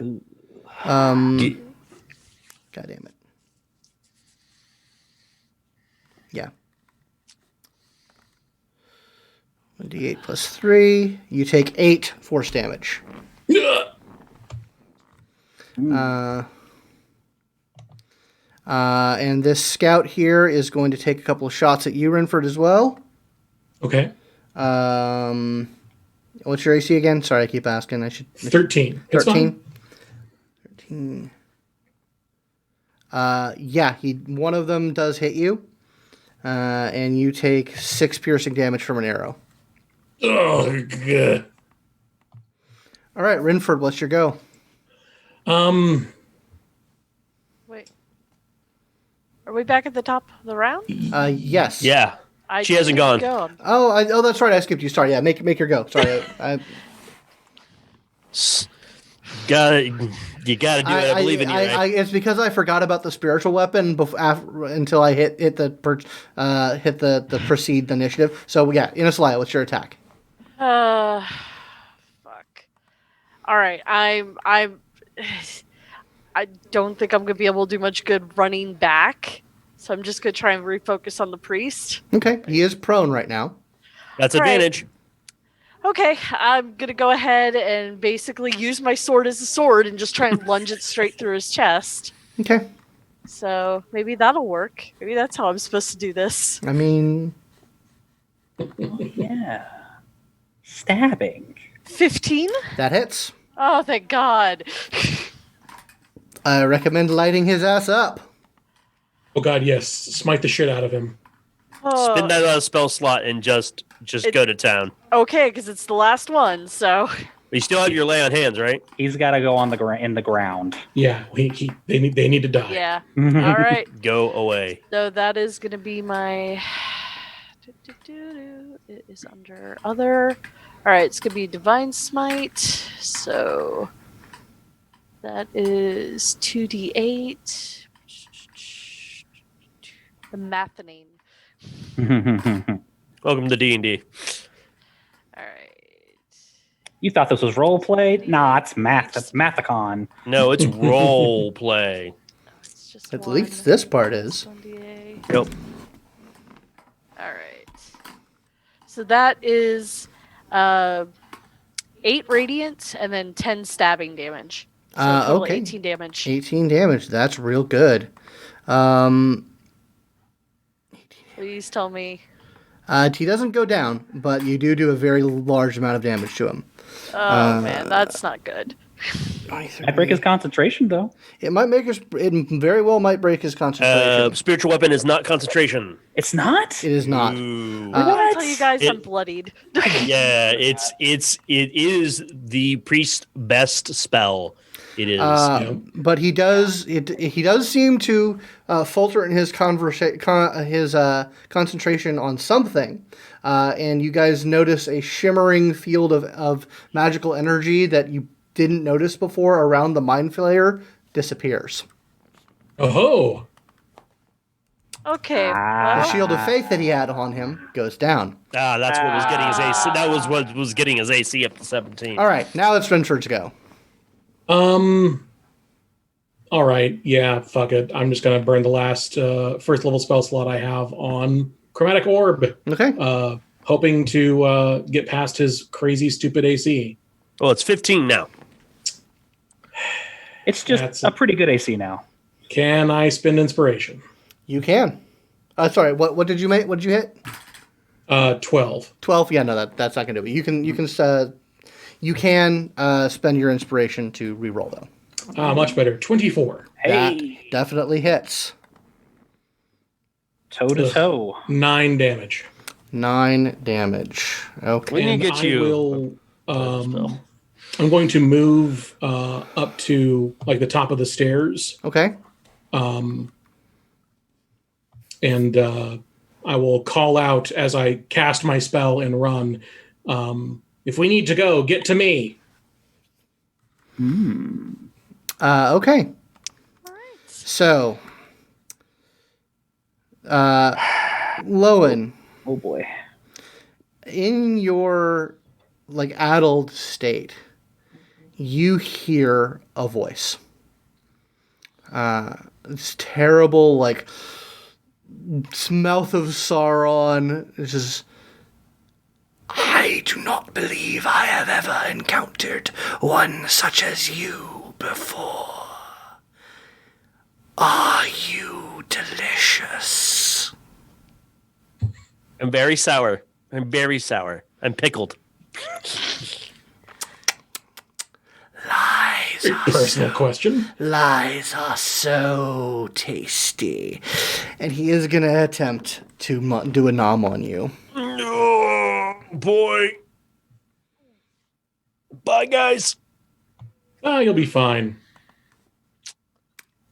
God damn it. Yeah. 1d8 plus 3. You take 8 force damage. And this scout here is going to take a couple of shots at you, Rynford, as well. Okay. What's your AC again? Sorry, I keep asking. I should 13. It's 13. fine. 13. Yeah, one of them does hit you, and you take 6 piercing damage from an arrow. Oh, good. All right, Rynford, what's your go? Wait. Are we back at the top of the round? Yes. Yeah. She hasn't didn't gone. go. Oh, that's right. I skipped you. Sorry. Yeah, make your go. Sorry. You gotta do it. I believe in you. Right? It's because I forgot about the spiritual weapon until I hit the proceed initiative. So yeah, Inisalia, what's your attack? Fuck. All right, I don't think I'm gonna be able to do much good running back, so I'm just gonna try and refocus on the priest. Okay, he is prone right now. That's All right. advantage. Okay, I'm gonna go ahead and basically use my sword as a sword and just try and lunge it straight through his chest. Okay. So maybe that'll work. Maybe that's how I'm supposed to do this. I mean, Yeah. Stabbing. 15? that hits. Oh, thank God. I recommend lighting his ass up. Oh God, yes. Smite the shit out of him. Oh, Spin that spell slot and just go to town. okay, because it's the last one, so. You still have your lay on hands, right? He's got to go on in the ground. Yeah, they need to die. Yeah. All right. Go away. So that is going to be my. It is under other. All right, it's going to be Divine Smite. So that is 2d8. The Mathanine. Welcome to D&D. All right. You thought this was role play? Nah, it's math. That's Mathicon. No, it's role play. It's just At one. least this part is. 1d8. Yep. All right. So that is 8 radiant and then 10 stabbing damage. So total Okay. 18 damage. 18 damage. That's real good. Please tell me. He doesn't go down, but you do a very large amount of damage to him. Oh man, that's not good. Might break his concentration, though. It might make his. It very well might break his concentration. Spiritual weapon is not concentration. It's not? It is not. Ooh. I'm gonna tell What? you guys It- I'm bloodied. Yeah, it is the priest's best spell. It is. But he does. He does seem to falter in his concentration on something, and you guys notice a shimmering field of magical energy that you didn't notice before around the mind flayer disappears. Oh, Okay. The well, shield of faith that he had on him goes down. That's what was getting his AC. That was what was getting his AC up to 17. All right, now it's Rynford's go. all right. Yeah, fuck it. I'm just gonna burn the last first level spell slot I have on Chromatic Orb, Okay. hoping to get past his crazy stupid AC. Well, it's 15 now. It's just That's a pretty good AC now. Can I spend inspiration? You can. Sorry. What did you make? What did you hit? 12. 12. Yeah. No, that's not gonna do it. You can spend your inspiration to reroll though. Much better. 24. That Hey, definitely hits. toe to toe. 9 damage. 9 damage. Okay. We need And to get I you. will, I'm going to move up to like the top of the stairs, Okay. and I will call out as I cast my spell and run. If we need to go, get to me. Okay. So, Lowin, Oh boy. in your addled state, you hear a voice. It's terrible, mouth of Sauron. It's just, I do not believe I have ever encountered one such as you before. Are you delicious? I'm very sour. I'm very sour. I'm pickled. Lies. Personal question. Lies are so tasty. And he is going to attempt to do a nom on you. Oh, boy. Bye, guys. Oh, you'll be fine.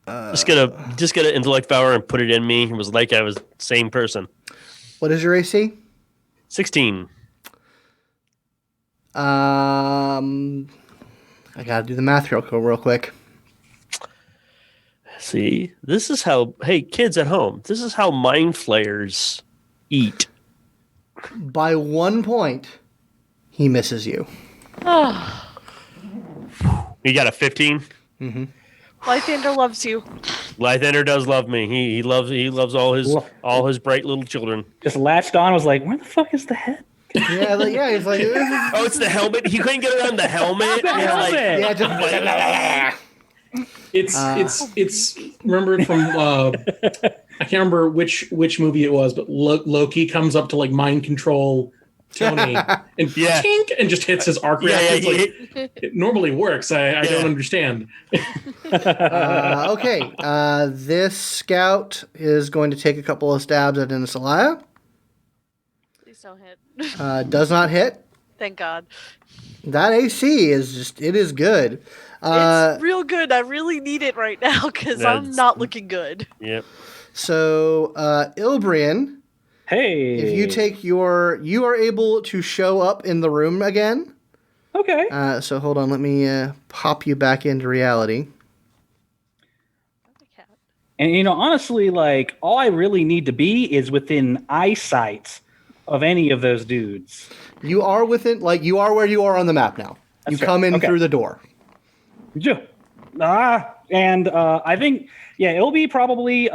Just get an intellect power and put it in me. It was like I was the same person. What is your AC? 16. I got to do the math real quick. See, this is how, hey, kids at home, this is how mind flayers eat. By 1 point, he misses you. Oh, You got a 15? Lythander loves you. Lythander does love me. He loves all his bright little children. Just latched on. Was like, where the fuck is the head? Yeah, he's like, Oh, it's the helmet. He couldn't get around the helmet. The helmet! yeah, just It's remembered from I can't remember which movie it was, but Loki comes up to like mind control Tony and tink, and just hits his arc reactor. It's like, it normally works. I don't understand. okay. This scout is going to take a couple of stabs at Inisalia. Please don't hit. Does not hit. Thank God. That AC is good. It's real good. I really need it right now because I'm That's- not looking good. Yep. So, Ilbreyan, Hey. if you take you are able to show up in the room again. Okay. So hold on, let me pop you back into reality. And honestly, like all I really need to be is within eyesight of any of those dudes. You are within, you are where you are on the map now. That's you fair. come in Okay. through the door. Yeah. And I think it'll be probably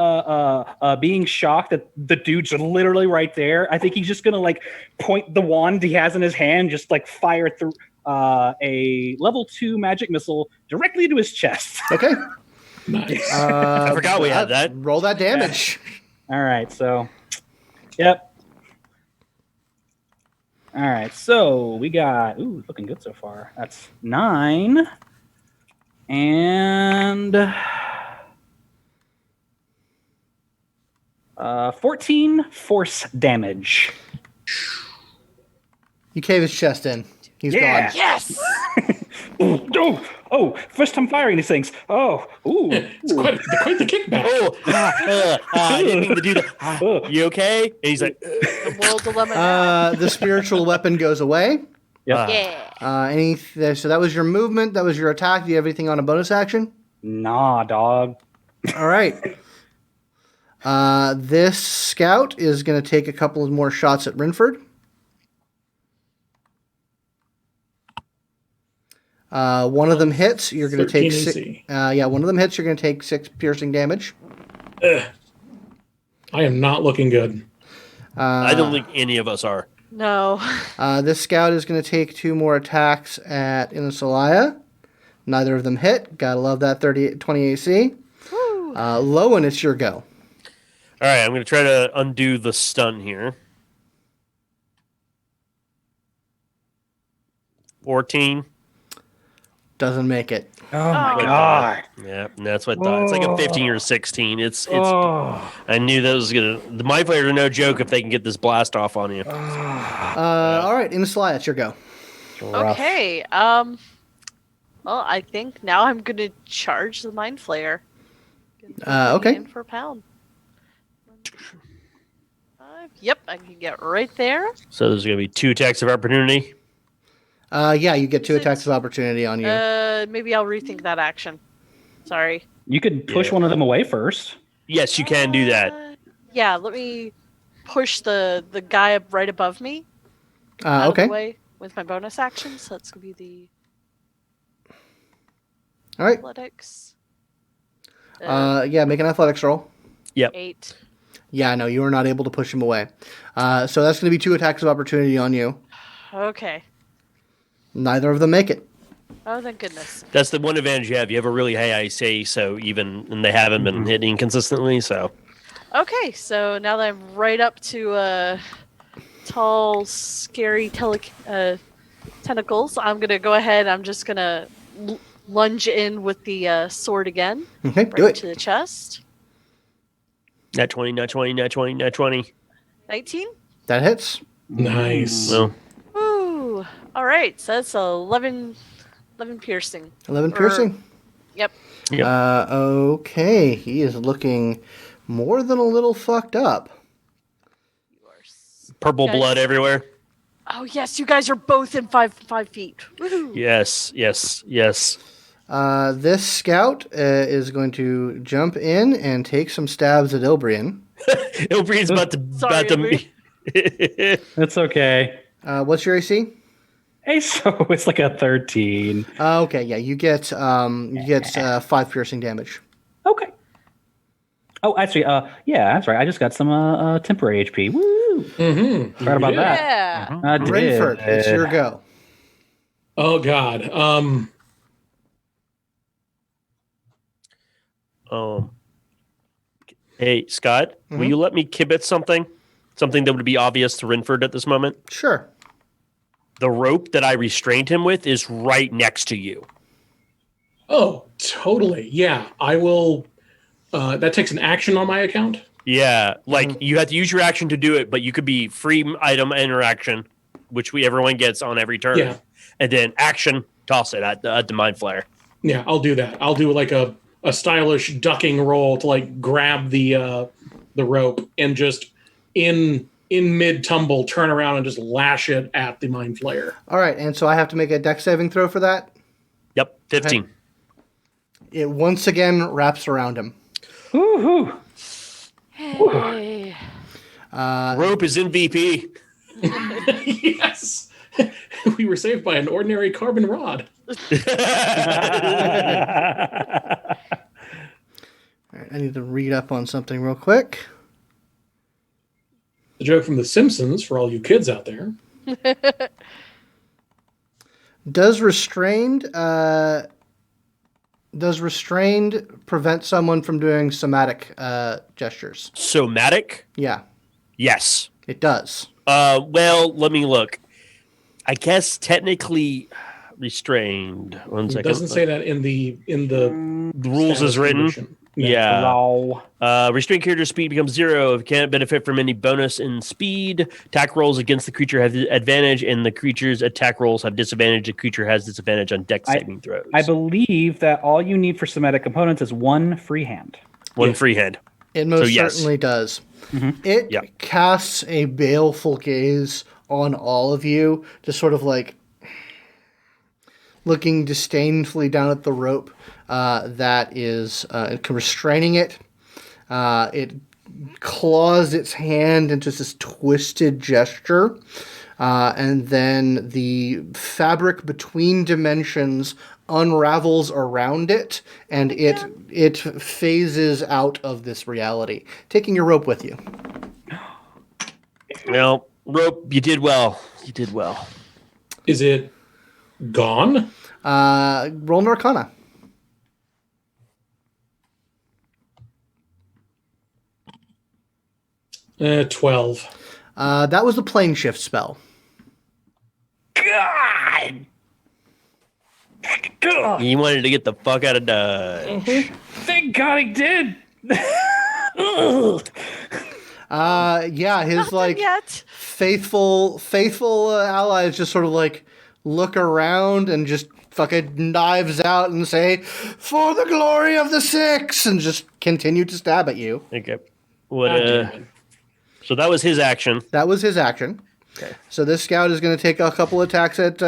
being shocked that the dude's literally right there. I think he's just gonna point the wand he has in his hand, just fire through a level 2 magic missile directly into his chest. Okay. Nice. I forgot we had that. Roll that damage. All right, so yep. All right, so we got looking good so far. That's 9 and 14 force damage. You cave his chest in. He's Yeah. gone. Yes! First time firing these things. It's quite the kickback. I didn't mean to do that. You okay? And he's like, The moral dilemma now. The spiritual weapon goes away. Yep. Yeah. So that was your movement. That was your attack. Do you have anything on a bonus action? Nah, dog. All right. This scout is going to take a couple of more shots at Rynford. One of them hits. You're going to take 13 six. AC. One of them hits. You're going to take 6 piercing damage. I am not looking good. I don't think any of us are. No. This scout is going to take 2 more attacks at Inisalia. Neither of them hit. Gotta love that 20 AC. Woo. Lowin, it's your go. All right, I'm going to try to undo the stun here. 14. Doesn't make it. Oh my Oh. god. Yeah, and that's what I thought. It's like a 15 or 16. It's. Oh. I knew that was gonna. The mind flayers are no joke if they can get this blast off on you. All right, Inisalia, it's your go. Rough. Okay. Well, I think now I'm gonna charge the mind flayer. Okay. In for pound. 5. Yep, I can get right there. So there's going to be 2 attacks of opportunity. Yeah, you get 2 Six. attacks of opportunity on you. Maybe I'll rethink that action. Sorry. You could push Yeah. one of them away first. Yes, you can do that. Yeah, let me push the guy up right above me out of Okay. the way with my bonus action. So that's gonna be the All right. athletics. Yeah, make an athletics roll. 8. Yeah, no, you are not able to push him away. So that's going to be 2 attacks of opportunity on you. Okay. Neither of them make it. Oh, thank goodness. That's the one advantage you have. You have a really high IC, so and they haven't been hitting consistently. So Okay, so now that I'm right up to tall, scary tentacles, I'm gonna go ahead. I'm just gonna lunge in with the sword again, Okay, right do it. to the chest. Nat 20, nat 20, nat 20, nat 20. 19. That hits. Nice. Well, Ooh. All right. So that's 11 piercing. 11 piercing. Yep. Yep. Okay, he is looking more than a little fucked up. purple Okay. blood everywhere. Oh yes, you guys are both in 5 feet. Woohoo. Yes. This scout is going to jump in and take some stabs at Ilbreyan. Ilbreyan's about to. Sorry, It's okay. What's your AC? Hey, so it's like a 13. Okay, yeah, you get 5 piercing damage. Okay. Oh, actually, yeah, that's right. I just got some temporary HP. Woo! Mm-hmm. Forgot about that. Yeah. I did. Rynford, it's your go. Oh God. Hey, Scott, will you let me kibitz something? Something that would be obvious to Rynford at this moment? Sure. The rope that I restrained him with is right next to you. Oh, totally. Yeah, I will. That takes an action on my account. Yeah, like you have to use your action to do it, but you could be free item interaction, which everyone gets on every turn. Yeah. And then action, toss it at the Mind Flayer. Yeah, I'll do that. I'll do like a stylish ducking roll to like grab the rope and just in mid tumble turn around and just lash it at the Mind Flayer. All right, and so I have to make a dex saving throw for that. Yep, 15. Okay. It once again wraps around him. Woohoo! Hey. Rope is MVP. Yes. We were saved by an ordinary carbon rod. All right, I need to read up on something real quick. The joke from The Simpsons for all you kids out there. Does restrained prevent someone from doing somatic gestures? Somatic? Yeah, Yes. it does. Well, let me look. I guess technically restrained. One It second. doesn't say that in the The rules status is written. condition. Yeah. Hello. Restrained character speed becomes 0 if it can't benefit from any bonus in speed. Attack rolls against the creature have advantage, and the creature's attack rolls have disadvantage. The creature has disadvantage on dex saving throws. I believe that all you need for somatic components is one free hand. One free hand. It most yes. certainly does. It casts a baleful gaze on all of you, just sort of like looking disdainfully down at the rope that is restraining it. It claws its hand into this twisted gesture, and then the fabric between dimensions unravels around it, and it phases out of this reality, taking your rope with you. Well, rope, you did well. You did well. Is it gone? Roll an Arcana. Uh, 12. That was the plane shift spell. God! God! He wanted to get the fuck out of Dodge. Thank God he did! Yeah, his Not like done yet. faithful allies just sort of like look around and just fucking knives out and say, "For the glory of the Six," and just continue to stab at you. Okay. What? God damn it. So that was his action. That was his action. Okay. So this scout is going to take a couple attacks at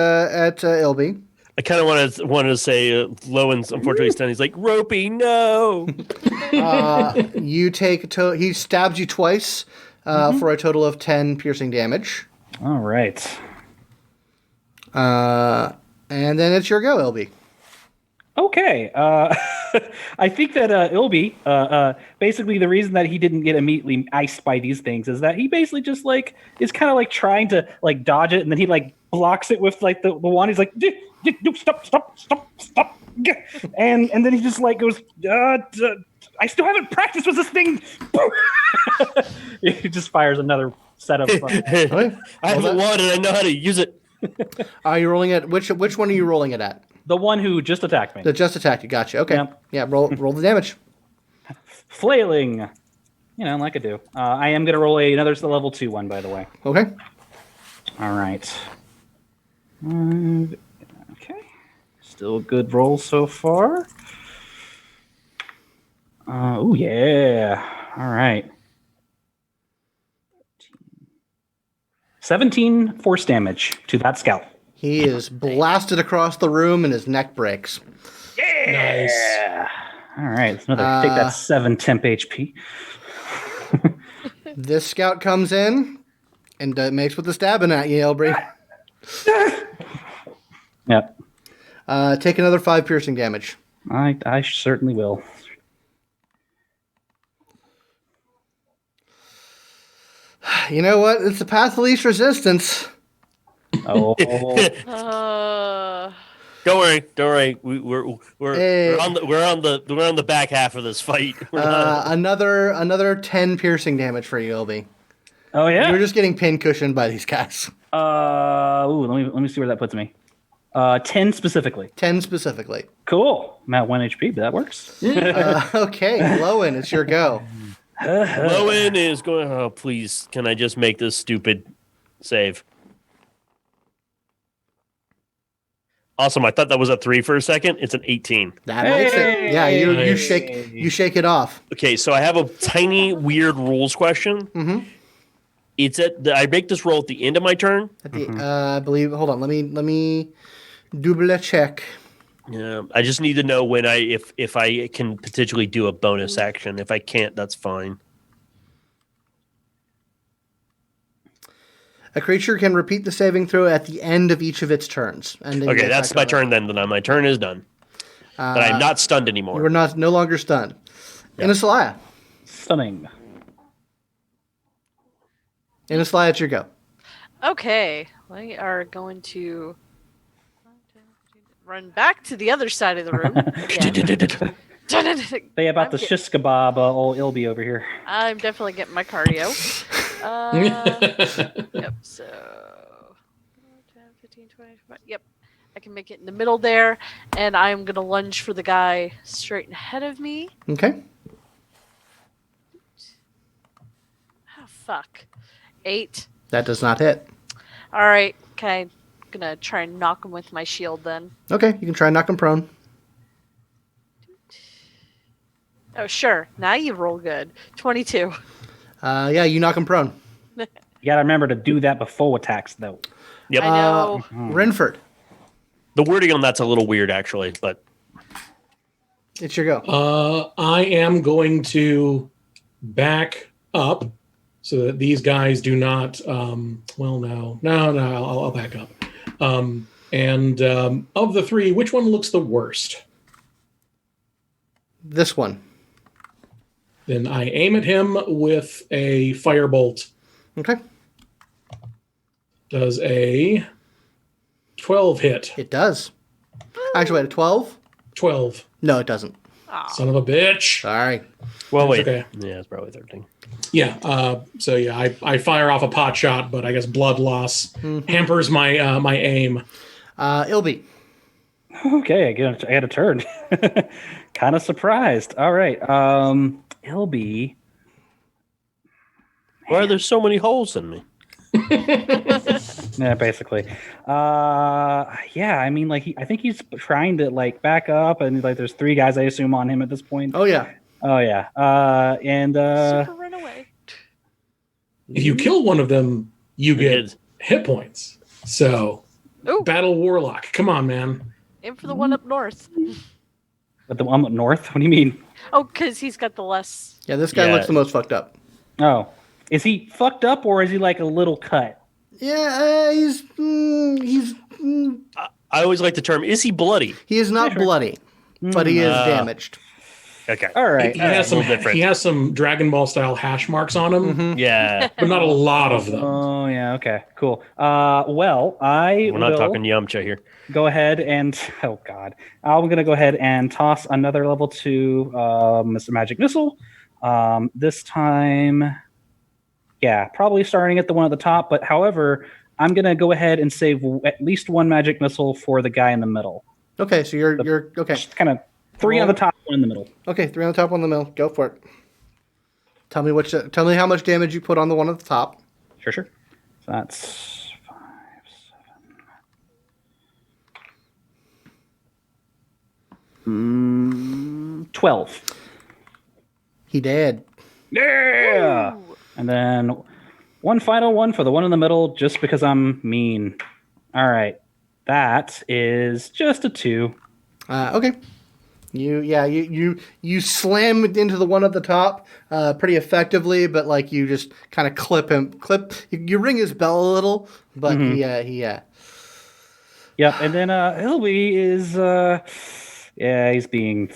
Ilby. I kind of wanted to say Lowin's unfortunately stunned. He's like, Ropey, no. You take he stabs you twice for a total of 10 piercing damage. All right. And then it's your go, Ilby. Okay. I think that Ilby, basically the reason that he didn't get immediately iced by these things is that he basically just like is kind of like trying to like dodge it, and then he like blocks it with like the wand. He's like, stop, and then he just like goes, I still haven't practiced with this thing. He just fires another set of. Okay. I have a wand and I know how to use it. Are you rolling at which one are you rolling it at? The one who just attacked me. That just attacked you. Gotcha. Okay. Yep. Yeah. Roll the damage. Flailing. Like I do. I am going to roll another level 2 one, by the way. Okay. All right. Okay. Still a good roll so far. Oh, yeah. All right. 17 force damage to that scout. He is blasted across the room and his neck breaks. Nice. All right. Take that 7 temp HP. This scout comes in and makes with the stabbing at you, Ilbreyan. Yep. Take another 5 piercing damage. I certainly will. You know what? It's the path of least resistance. Oh. Don't worry. We're on the back half of this fight. Another 10 piercing damage for you, Ilby. Oh yeah. You're just getting pin cushioned by these guys. Let me see where that puts me. 10 specifically. 10 specifically. Cool. I'm at 1 HP, but that works. Okay, Lowin, it's your go. Lowin is going. Oh, please! Can I just make this stupid save? Awesome! I thought that was a 3 for a second. It's an 18. That makes it. Yeah, you shake it off. Okay, so I have a tiny weird rules question. Mm-hmm. It's I make this roll at the end of my turn. At the, I believe. Hold on. Let me double check. Yeah, I just need to know when if I can potentially do a bonus action. If I can't, that's fine. A creature can repeat the saving throw at the end of each of its turns. Okay, that's my turn then. Then my turn is done. But I'm not stunned anymore. You are no longer stunned. Yeah. Inisalia. Stunning. Inisalia, it's your go. Okay, we are going to run back to the other side of the room. They about the shish kebab, old Ilby over here. I'm definitely getting my cardio. Yep, so 10, 15, 20, 25. Yep, I can make it in the middle there, and I'm going to lunge for the guy straight ahead of me. Okay. Oh, fuck. 8. That does not hit. All right, okay. I'm going to try and knock him with my shield then. Okay, you can try and knock him prone. Oh, sure. Now you roll good. 22. Yeah, you knock him prone. You gotta remember to do that before attacks, though. Yep. I know. Rynford, The wording on that's a little weird, actually, but it's your go. I am going to back up so that these guys do not. No, I'll back up. And of the 3, which one looks the worst? This one. Then I aim at him with a firebolt. Okay. Does a 12 hit? It does. Actually, wait, a 12? 12. No, it doesn't. Son of a bitch. Sorry. well, wait. Okay. Yeah, it's probably 13. Yeah. I fire off a pot shot, but I guess blood loss hampers my my aim. Ilby. Okay, I get a turn. Kind of surprised. All right. Ilby. Why are there so many holes in me? Yeah, basically. Yeah, I mean, like, I think he's trying to, like, back up, and, like, there's 3 guys, I assume, on him at this point. Oh, yeah. Oh, yeah. Super run away. If you kill one of them, you get hit points. So, Ooh. Battle Warlock. Come on, man. Aim for the one up north. But the one up north? What do you mean? Oh, because he's got the less. Yeah, this guy looks the most fucked up. Oh. Is he fucked up, or is he, like, a little cut? Yeah, he's I always like the term, is he bloody? he is not bloody, but he is damaged. Okay. All right. He has a little different. He has some Dragon Ball style hash marks on him, Yeah. but not a lot of them. Oh, yeah, okay, cool. Well, We're not talking Yamcha here. go ahead and oh god, I'm gonna go ahead and toss another level 2 Mr. Magic Missile. This time Yeah, probably starting at the one at the top. But however, I'm gonna go ahead and save at least one magic missile for the guy in the middle. Okay, so you're okay. Just kind of 3 on the top, 1 in the middle. Okay, 3 on the top, 1 in the middle. Go for it. Tell me how much damage you put on the one at the top. Sure. So that's 5, 7. 12. He dead. Yeah. Ooh. And then one final one for the one in the middle, just because I'm mean. All right. That is just a 2. Okay. You slam it into the one at the top pretty effectively, but like you just kind of clip. You ring his bell a little, but he. Yep. And then Ilby is he's being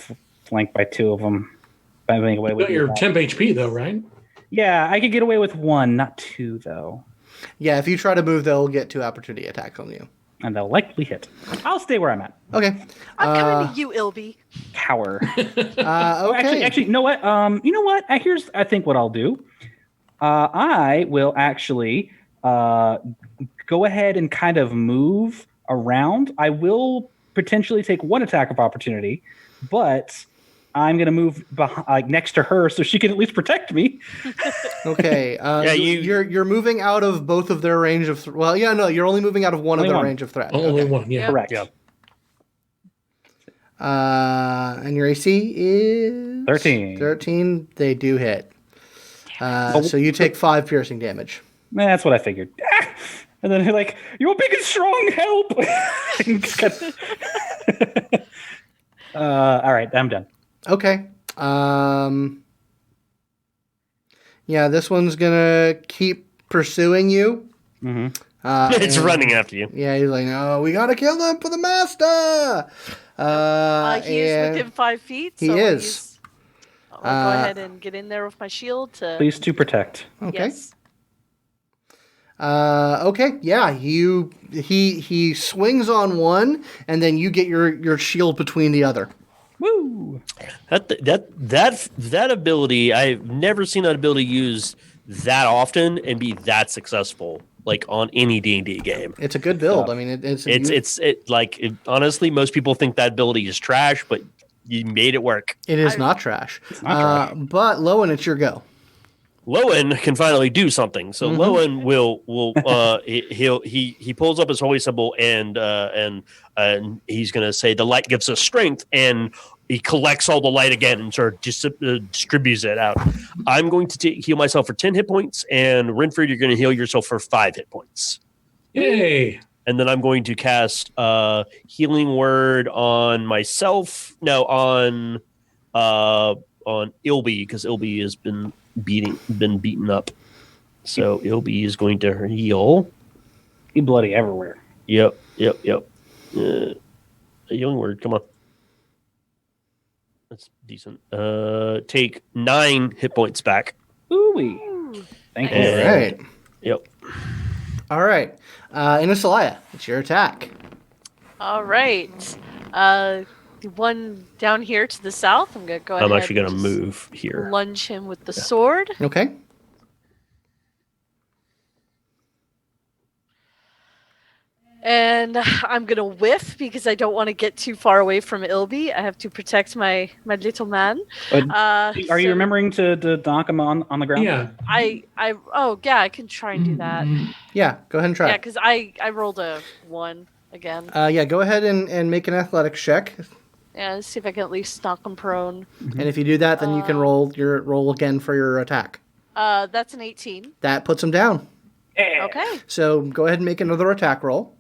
flanked by 2 of them. By being away with your temp HP though, right? Yeah, I could get away with 1, not 2 though. Yeah, if you try to move, they'll get 2 opportunity attacks on you. And they'll likely hit. I'll stay where I'm at. Okay. I'm coming to you, Ilby. Cower. Okay. Actually, you know what? I think what I'll do. I will actually go ahead and kind of move around. I will potentially take 1 attack of opportunity, but I'm gonna move next to her so she can at least protect me. Okay. You're moving out of both of their range of. You're only moving out of one of their range of threat. Only Okay. one. Yeah. Correct. Yeah. And your AC is 13. 13. They do hit. So you take 5 piercing damage. That's what I figured. And then you're you're big and strong, help! All right, I'm done. Okay. Yeah, this one's gonna keep pursuing you. Mm-hmm. It's running after you. Yeah, he's like, "No, we gotta kill them for the master." He is within 5 feet. He so is. I'll go ahead and get in there with my shield to. Please to protect. Okay. Yes. Okay. Yeah. He swings on one, and then you get your shield between the other. Woo! That ability, I've never seen that ability used that often and be that successful, like on any D&D game. It's a good build. I mean, honestly, most people think that ability is trash, but you made it work. It is not trash. It's not trash. But Lowin, it's your go. Lowin can finally do something. So Lowin will he pulls up his holy symbol and he's going to say the light gives us strength, and he collects all the light again and sort of just distributes it out. I'm going to heal myself for 10 hit points, and Rynford, you're going to heal yourself for 5 hit points. Yay! And then I'm going to cast healing word on myself. No, on Ilby, because Ilby has been beaten up. So Ilby is going to heal. He bloody everywhere. Yep. A healing word, come on. That's decent. Take 9 hit points back. Ooh-wee. Thank you. All right. Yep. All right. Inisalia, it's your attack. All right. The one down here to the south, I'm going to go ahead. I'm actually going to and move here. lunge him with the sword. Okay. And I'm going to whiff because I don't want to get too far away from Ilby. I have to protect my little man. Are you remembering to knock him on the ground? Yeah. I can try and do that. Yeah, go ahead and try. Yeah, because I rolled a 1 again. Yeah, go ahead and make an athletics check. Yeah, let's see if I can at least knock him prone. And if you do that, then you can roll again for your attack. That's an 18. That puts him down. Yeah. Okay. So go ahead and make another attack roll.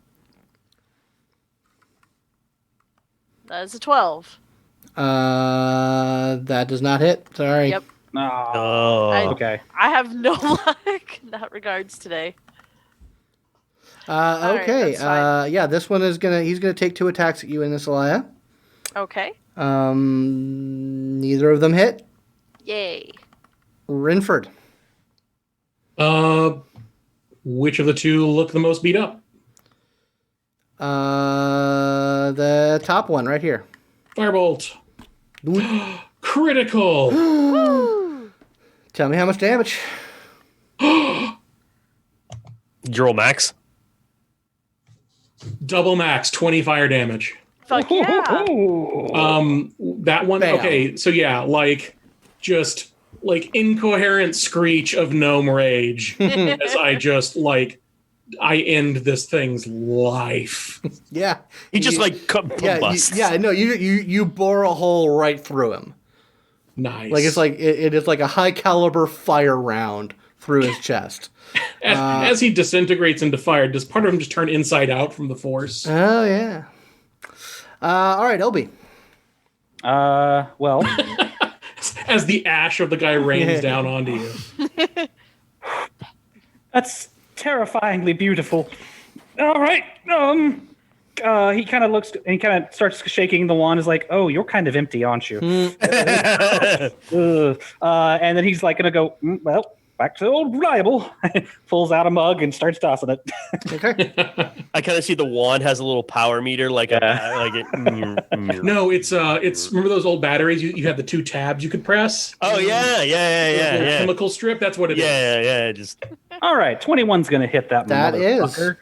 That is a 12. That does not hit. Sorry. Yep. Oh. Okay. I have no luck in that regards today. Okay. that's fine. Yeah, this one he's gonna take 2 attacks at you, Inisalia. Okay. Neither of them hit. Yay. Rynford. Which of the 2 look the most beat up? The top one right here. Firebolt. Critical. Woo! Tell me how much damage. Did you roll max? Double max, 20 fire damage. Fuck yeah. That one. Bam. Okay, so yeah, like just like incoherent screech of gnome rage as I just like I end this thing's life. Yeah. He just like Yeah, combusts. no, you bore a hole right through him. Nice. Like it's like it is like a high caliber fire round through his chest. As he disintegrates into fire, does part of him just turn inside out from the force? Oh yeah. All right, Elby. Well, As the ash of the guy rains down onto you. that's terrifyingly beautiful. All right. He kind of looks and he kind of starts shaking the wand. Is like, oh, you're kind of empty, aren't you? And then he's like gonna go, well, back to old reliable. Pulls out a mug and starts tossing it. Okay. I kind of see the wand has a little power meter, like No, it's remember those old batteries? You had the 2 tabs you could press. Oh yeah. Chemical strip. That's what it is. Yeah. Just All right, 21's gonna hit that. That is. Motherfucker.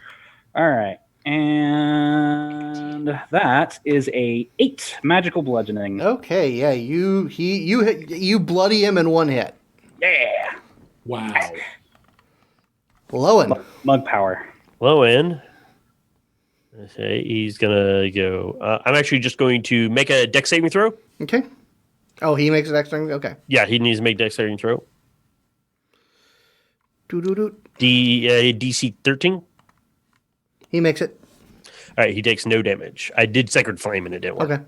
All right, and that is a 8 magical bludgeoning. Okay, yeah, you bloody him in one hit. Yeah, Wow. Lowin. mug power. Lowin. Okay, he's gonna go. I'm actually just going to make a dex saving throw. Okay. Oh, he makes an extra. Okay. Yeah, he needs to make dex saving throw. Doo-doo-doo. DC 13. He makes it. All right, he takes no damage. I did Sacred Flame and it didn't work. Okay.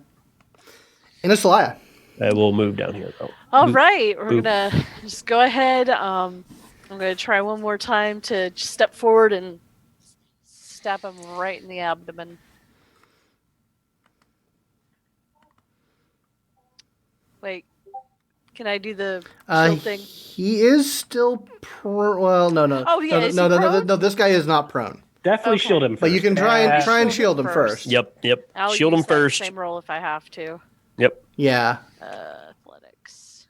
Inisalia. I will move down here though. All right, we're gonna just go ahead. I'm gonna try one more time to just step forward and stab him right in the abdomen. Wait, can I do the shield thing? He is still well, no. Oh, yeah, is he no, prone? this guy is not prone. Definitely Okay. shield him. First. But you can try and shield him first. Yep. I'll Shield him use that first. Same roll if I have to. Yep. Yeah. Athletics.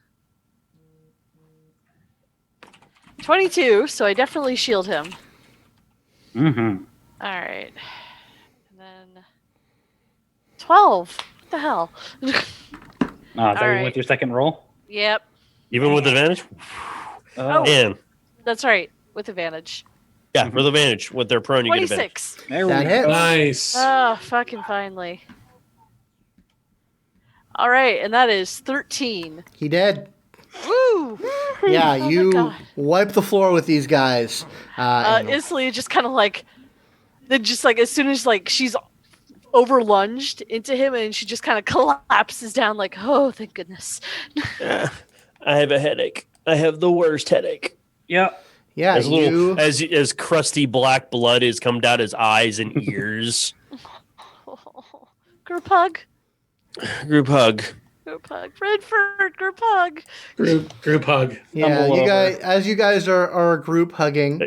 22, so I definitely shield him. Mm-hmm. All right. And then 12. What the hell? Is that All even right. with your second roll? Yep. Even with advantage. Oh. And That's right. With advantage. yeah, with advantage, with their prone, you get advantage. 26. There That we hits. go. Nice. Oh, fucking finally. All right, and that is 13. He did. Woo! Yeah, Oh my you God. wipe the floor with these guys. And- Inisalia just kind of like, then just like as soon as like she's over lunged into him, and she just kind of collapses down like, oh, thank goodness. I have a headache. I have the worst headache. Yep. yeah, As you. little as crusty black blood has come down his eyes and ears. Group hug. Group hug. Group hug. Rynford, group hug. Group hug. Yeah, stumble you over. guys, as you guys are group hugging,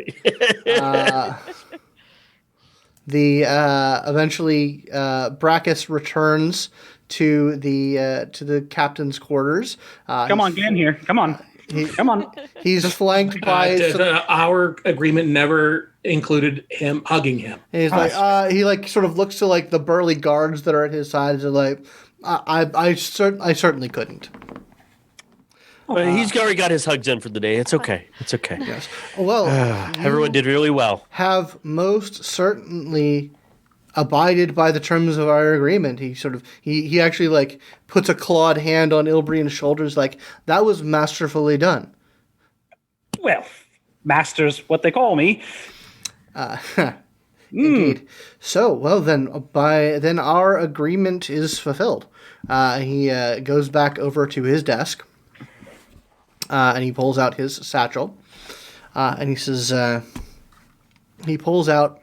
eventually Brachus returns to the captain's quarters. Come on, get in here. Come on. Come on. He's flanked by. Our agreement never included him hugging him. And he's like, he like sort of looks to like the burly guards that are at his side. And like, I certainly couldn't. But he's already got his hugs in for the day. It's okay. It's okay. Yes. Well, Everyone did really well. have most certainly abided by the terms of our agreement. He sort of he actually like puts a clawed hand on Ilbreyan's shoulders, like that was masterfully done. Well, master's what they call me. Indeed. So well then our agreement is fulfilled. He goes back over to his desk, and he pulls out his satchel, and he says he pulls out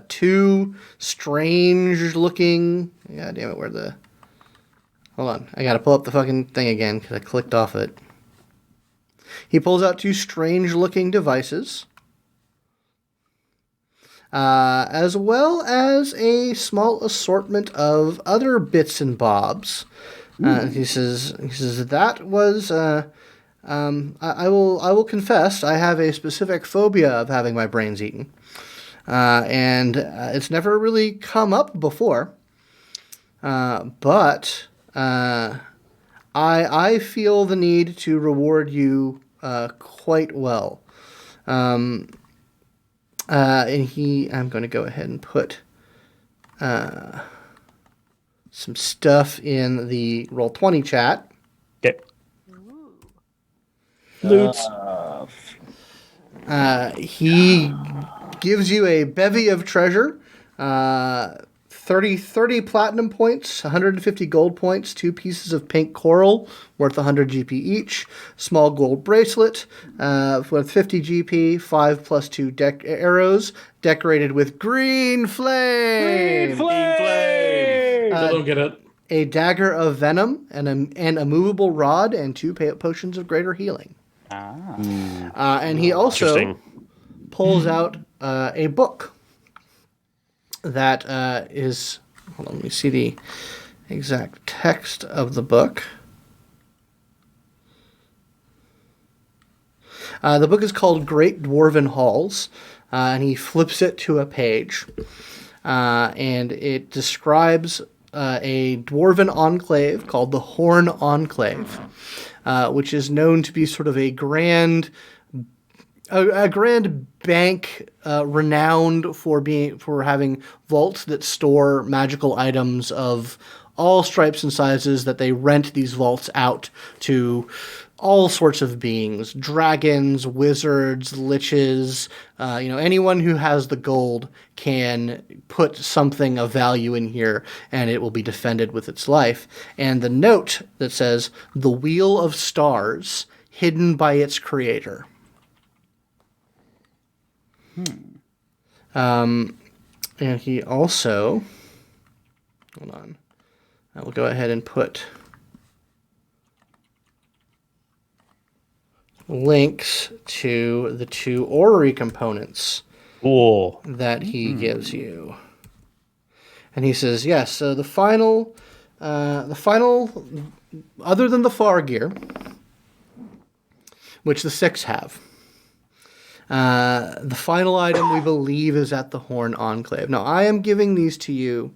2 strange-looking. God damn it! Hold on, I gotta pull up the fucking thing again because I clicked off it. He pulls out 2 strange-looking devices, as well as a small assortment of other bits and bobs. He says that was I will confess I have a specific phobia of having my brains eaten, and it's never really come up before. But I feel the need to reward you quite well. And I'm going to go ahead and put some stuff in the Roll20 chat. Okay. Loots. He gives you a bevy of treasure, 30 platinum points, 150 gold points, 2 pieces of pink coral worth 100 GP each, small gold bracelet worth 50 GP, 5 plus 2 arrows decorated with green flame. Still don't get it. A dagger of venom and a movable rod and 2 potions of greater healing. And he also pulls out a book that is... Hold on, let me see the exact text of the book. The book is called Great Dwarven Halls, and he flips it to a page. And it describes a dwarven enclave called the Horn Enclave, which is known to be sort of a grand bank, renowned for having vaults that store magical items of all stripes and sizes, that they rent these vaults out to all sorts of beings: dragons, wizards, liches. Anyone who has the gold can put something of value in here, and it will be defended with its life. And the note that says, "The Wheel of Stars, hidden by its creator." And he also... Hold on. I will go ahead and put links to the 2 orrery components that he gives you. And he says, yes, so the final, other than the far gear, which the 6 have, the final item we believe is at the Horn Enclave. Now, I am giving these to you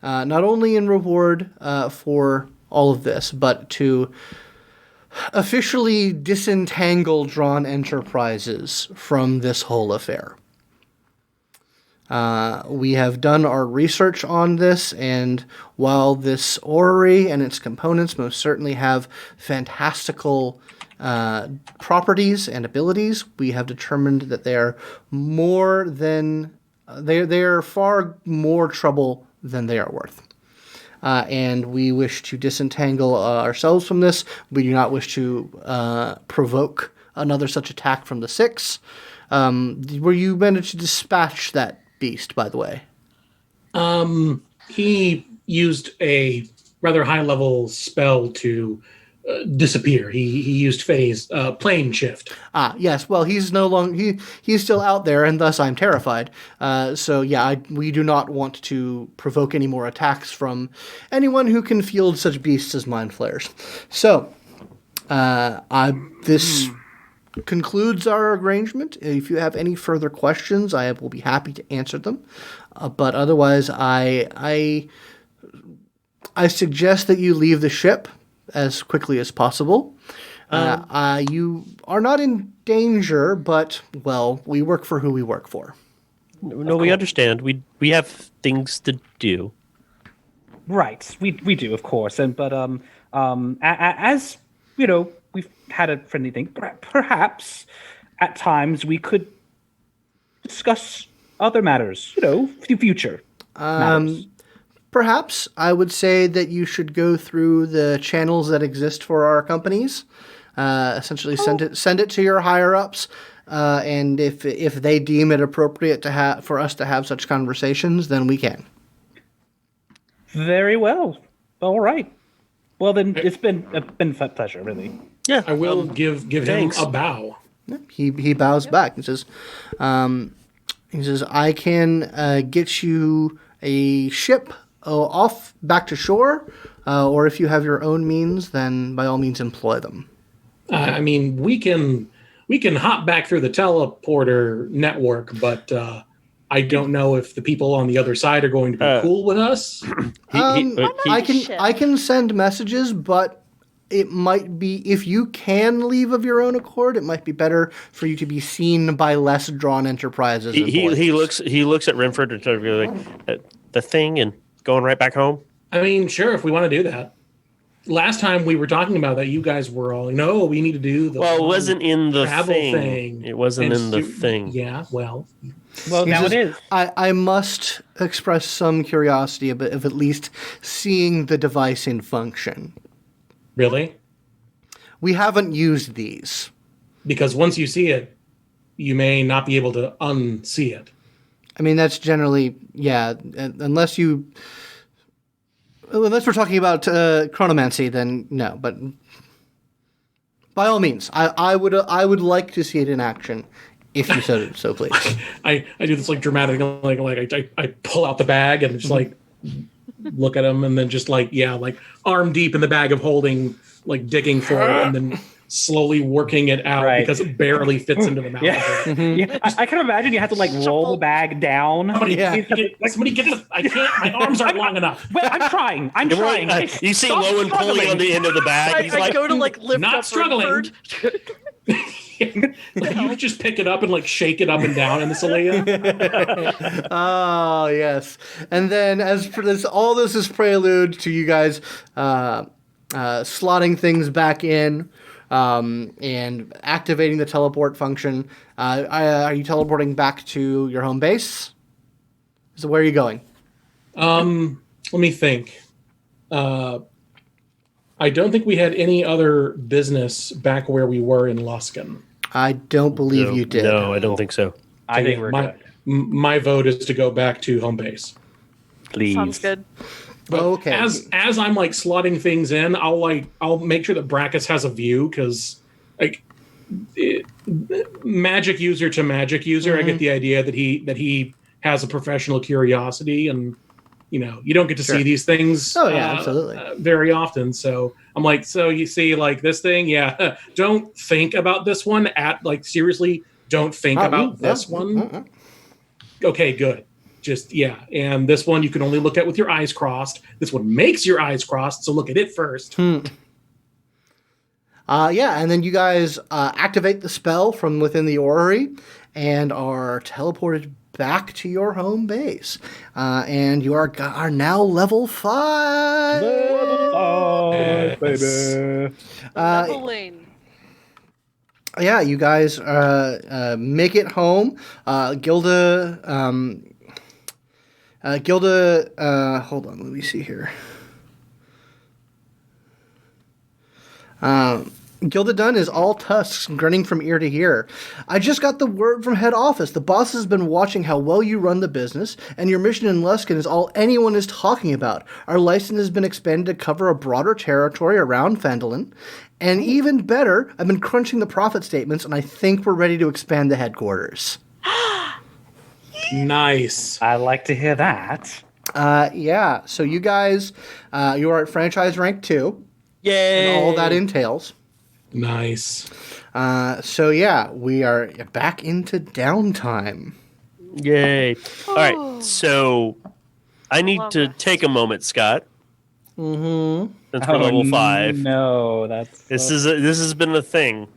not only in reward for all of this, but to officially disentangle Dran Enterprises from this whole affair. We have done our research on this, and while this orrery and its components most certainly have fantastical properties and abilities, we have determined that they are they are far more trouble than they are worth. And we wish to disentangle ourselves from this. We do not wish to provoke another such attack from the 6. Were you managed to dispatch that beast, by the way? He used a rather high-level spell to disappear. He used phase plane shift. Yes. Well, he's no longer he's still out there, and thus I'm terrified. So yeah, we do not want to provoke any more attacks from anyone who can field such beasts as mind flayers. So this concludes our arrangement. If you have any further questions, I will be happy to answer them. But otherwise, I suggest that you leave the ship as quickly as possible. You are not in danger, but, well, we work for who we work for. No, we understand. We have things to do. Right, we do, of course. But as you know, we've had a friendly thing. Perhaps at times we could discuss other matters. Future matters. Perhaps I would say that you should go through the channels that exist for our companies. Essentially, send it to your higher ups, and if they deem it appropriate for us to have such conversations, then we can. Very well. All right. Well, then it's been a pleasure, really. Yeah, I will give him a bow. He bows back and says, I can get you a ship off back to shore, or if you have your own means, then by all means employ them. I mean, we can hop back through the teleporter network, but I don't know if the people on the other side are going to be cool with us. I can send messages, but it might be, if you can leave of your own accord, it might be better for you to be seen by less drawn enterprises. He looks at Rynford and sort of like the thing and going right back home. I mean, sure, if we want to do that. Last time we were talking about that, you guys were all, no, we need to do the it wasn't in the thing. It wasn't in the thing. Yeah, well, now it is. I must express some curiosity of at least seeing the device in function. Really? We haven't used these. Because once you see it, you may not be able to unsee it. I mean, that's generally, yeah, unless we're talking about chronomancy, then no. But by all means, I would like to see it in action, if you so please. I do this like dramatic, like I pull out the bag and just like look at him, and then just like arm deep in the bag of holding, like digging for it, and then slowly working it out because it barely fits into the mouth. Yeah, I can imagine you have to like roll the bag down. Somebody get this. I can't. My arms aren't long enough. Well, I'm trying. You see Lowin pulling on the end of the bag. He's I go to like lift not up struggling. You just pick it up and like shake it up and down, Inisalia. Oh yes, and then as for this, all this is prelude to you guys slotting things back in. And activating the teleport function. Are you teleporting back to your home base? So where are you going? Let me think. I don't think we had any other business back where we were in Luskin. I don't believe you did. No, I don't think so. I think we're good. My vote is to go back to home base. Please. Sounds good. But okay. As I'm like slotting things in, I'll make sure that Brackus has a view, because like magic user to magic user, I get the idea that he has a professional curiosity, and you don't get to see these things. Oh yeah, absolutely. Very often. So I'm like, so you see like this thing, yeah. Don't think about this one. Seriously, don't think about this one. Okay, good. Just, and this one you can only look at with your eyes crossed. This one makes your eyes crossed, so look at it first. And then you guys activate the spell from within the orrery and are teleported back to your home base. And you are now level 5. Level 5, baby. Leveling. Yeah, you guys make it home. Gilda, hold on, let me see here. Gilda Dunn is all tusks, grinning from ear to ear. I just got the word from head office. The boss has been watching how well you run the business, and your mission in Luskin is all anyone is talking about. Our license has been expanded to cover a broader territory around Phandalin. And even better, I've been crunching the profit statements, and I think we're ready to expand the headquarters. Nice. I like to hear that. So you guys, you are at franchise rank 2. Yay! And all that entails. Nice. We are back into downtime. Yay. All right, so I need to take a moment, Scott. Mm-hmm. Since we're level 5. No, this has been a thing.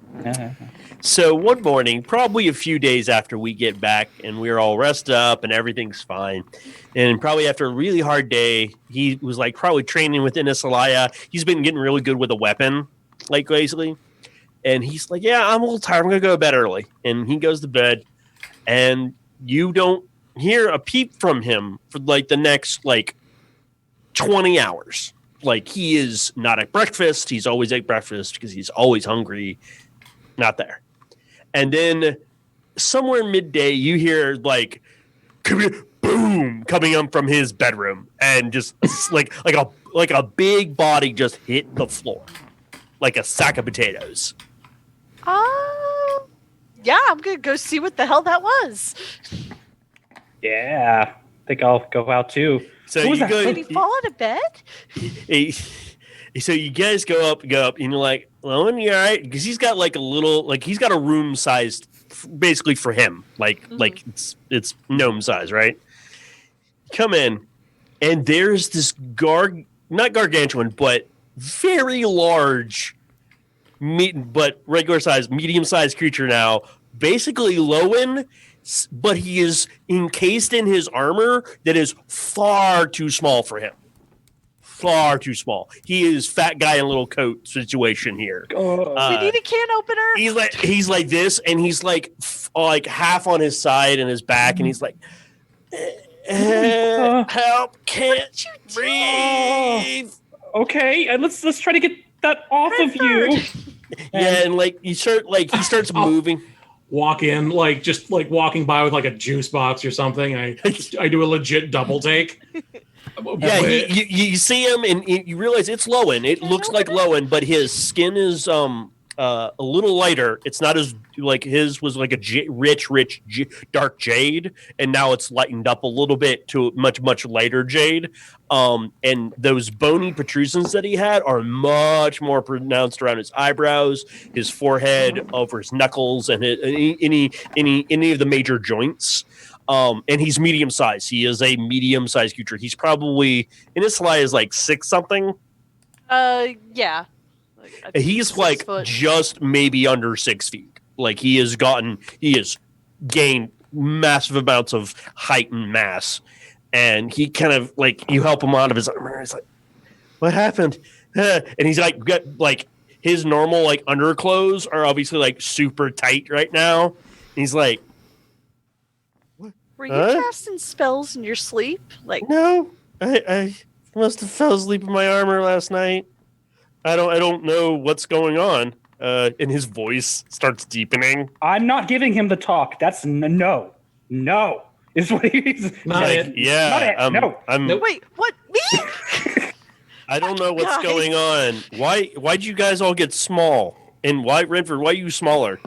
So one morning, probably a few days after we get back and we're all rested up and everything's fine, and probably after a really hard day, he was like probably training with Inisalia. He's been getting really good with a weapon, like lately. And he's like, yeah, I'm a little tired. I'm going to go to bed early. And he goes to bed, and you don't hear a peep from him for like the next 20 hours. Like, he is not at breakfast. He's always at breakfast because he's always hungry. Not there. And then somewhere midday, you hear boom coming up from his bedroom, and just like a big body just hit the floor like a sack of potatoes. Yeah, I'm gonna go see what the hell that was. Yeah, I think I'll go out too. So Did he fall out of bed? So you guys go up, and you're like, Lowin, you all right? Because he's got like a little, like he's got a room sized, basically for him, like it's gnome size, right? Come in, and there's this not gargantuan, but very large, but regular size, medium sized creature now. Basically, Lowin, but he is encased in his armor that is far too small for him. Far too small. He is fat guy in a little coat situation here. We need a can opener. He's like this, and he's like half on his side and his back, and he's like, help! Can't you breathe? Okay, and let's try to get that off of you. Yeah, and like he starts moving. Walk in, like just like walking by with like a juice box or something. I do a legit double take. Yeah, you see him and you realize it's Lowin. It looks like Lowin, but his skin is a little lighter. It's not as like his was like a rich dark jade, and now it's lightened up a little bit to much lighter jade. And those bony protrusions that he had are much more pronounced around his eyebrows, his forehead, over his knuckles, and any of the major joints. And he's medium sized. He is a medium sized creature. He's probably Inisalia is like 6 something. Yeah. He's like just maybe under 6 feet. Like he has gained massive amounts of height and mass. And he kind of like you help him out of his armor. He's like, what happened? And he's like got like his normal like underclothes are obviously like super tight right now. And he's like, were you casting spells in your sleep? Like no, I must have fell asleep in my armor last night. I don't know what's going on. And his voice starts deepening. I'm not giving him the talk. That's no. Is what he's not it. Yeah, not it. No. Wait, what? Me? I don't know what's going on. Why'd you guys all get small? And why, Rynford? Why are you smaller?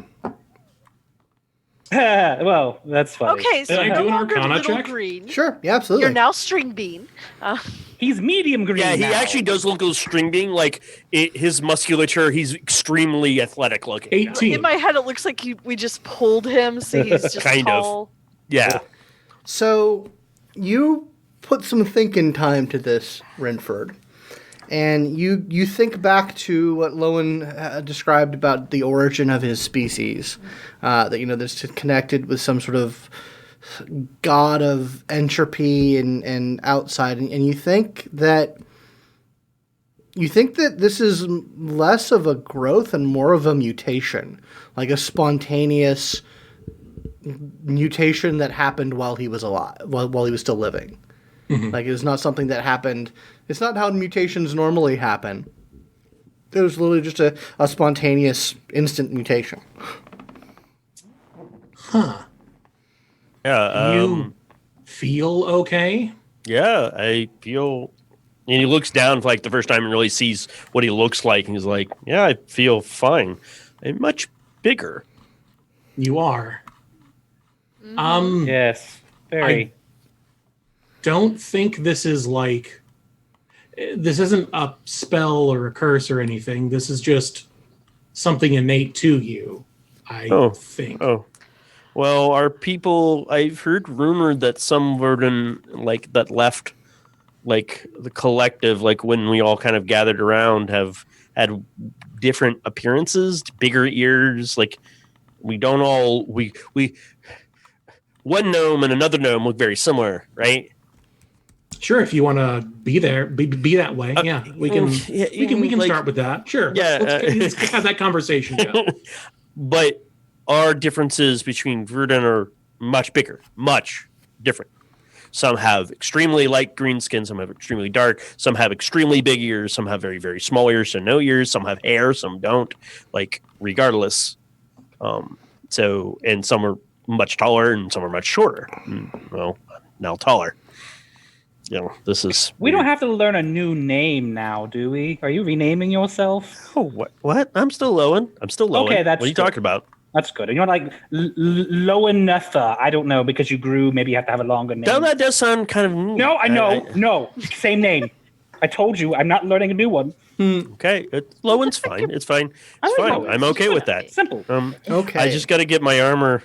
Well, that's funny. Okay, so Did I do an longer Arcana little check? green. Sure, yeah, absolutely. You're now string bean. He's medium green. Yeah, he now. actually does look a little string bean. Like his musculature, he's extremely athletic looking. 18. In my head, it looks like we just pulled him, so he's just Kind of. tall. Yeah. So you put some thinking time to this, Rynford, and you think back to what Lowin described about the origin of his species, that that's connected with some sort of god of entropy and outside, and you think that this is less of a growth and more of a mutation, like a spontaneous mutation that happened while he was alive, while he was still living. Mm-hmm. Like it's not something that happened. It's not how mutations normally happen. It was literally just a spontaneous, instant mutation. Huh. Yeah. You feel okay? Yeah, I feel. And he looks down for like the first time and really sees what he looks like, and he's like, "Yeah, I feel fine. I'm much bigger." You are. Yes, very. I don't think this is like. This isn't a spell or a curse or anything. This is just something innate to you, I think. Oh. Well, our people, I've heard rumored that some Verdan, like, that left, like, the collective, like, when we all kind of gathered around, have had different appearances, bigger ears, like, we don't all, we one gnome and another gnome look very similar, right? Sure, if you want to be there, be that way. Yeah, we can like, start with that. Sure. Yeah, let's have that conversation. Yeah. But our differences between Verdan are much bigger, much different. Some have extremely light green skin, some have extremely dark, some have extremely big ears, some have very, very small ears, so no ears, some have hair, some don't. Like, regardless. And some are much taller and some are much shorter. Well, now taller. This is we don't have to learn a new name now, do we? Are you renaming yourself? Oh, what? I'm still Lowin. Okay, that's what are you talking about? That's good. And you're like Lowinetha. I don't know, because you grew. Maybe you have to have a longer name. No, that does sound kind of. No, I know. No, same name. I told you, I'm not learning a new one. Okay, Lowin's fine. It's fine. It's fine. Lowin. I'm okay with that. Simple. Okay. I just got to get my armor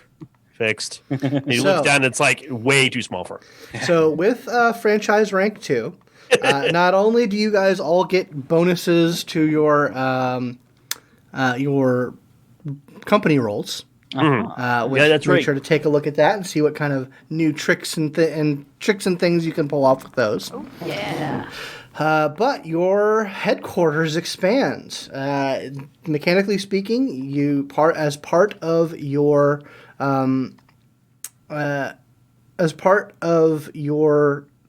fixed. He looks down, and it's like way too small for him. So with franchise rank 2, not only do you guys all get bonuses to your company rolls, which Yeah, that's make right. sure to take a look at that and see what kind of new tricks and things you can pull off with those. Yeah. But your headquarters expands. Mechanically speaking, as part of your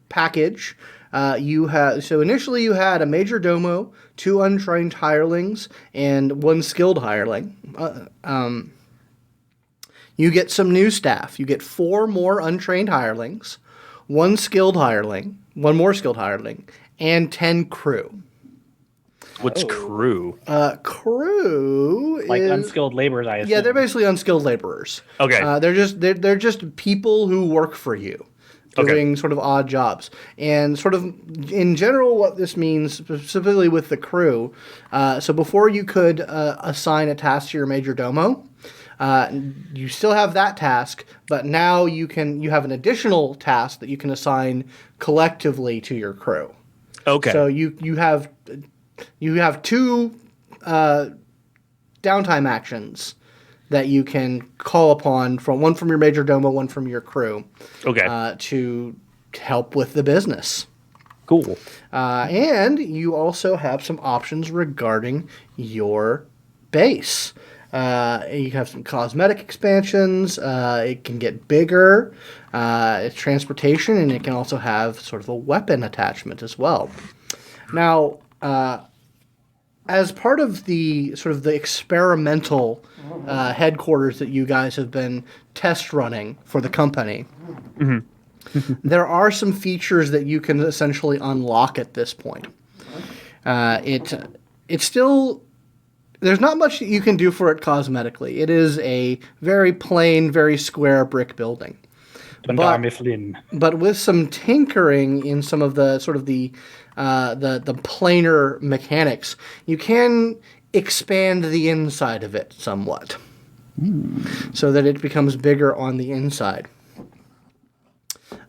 package, initially you had a major domo, 2 untrained hirelings, and 1 skilled hireling. You get some new staff. You get 4 more untrained hirelings, 1 more skilled hireling, and 10 crew. What's crew? Crew Like is unskilled laborers, I assume. Yeah, they're basically unskilled laborers. Okay. They're just people who work for you, doing sort of odd jobs. And sort of in general, what this means specifically with the crew. So before you could assign a task to your major domo, you still have that task, but now you have an additional task that you can assign collectively to your crew. Okay. So you have 2 downtime actions that you can call upon, one from your major domo, one from your crew. Okay. To help with the business. Cool. And you also have some options regarding your base. You have some cosmetic expansions. It can get bigger. It's transportation, and it can also have sort of a weapon attachment as well. Now, as part of the sort of the experimental headquarters that you guys have been test running for the company, there are some features that you can essentially unlock at this point. It's still... There's not much that you can do for it cosmetically. It is a very plain, very square brick building. But with some tinkering in some of the sort of the planar mechanics, you can expand the inside of it somewhat, so that it becomes bigger on the inside.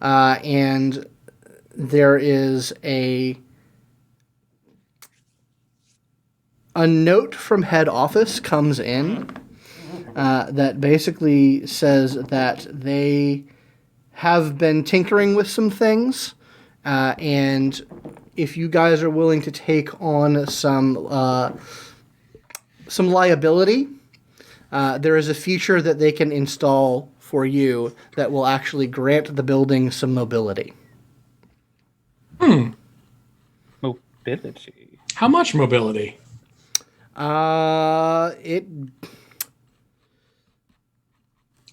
And there is a note from head office comes in that basically says that they have been tinkering with some things, and if you guys are willing to take on some liability, there is a feature that they can install for you that will actually grant the building some mobility. Mobility. How much mobility? Are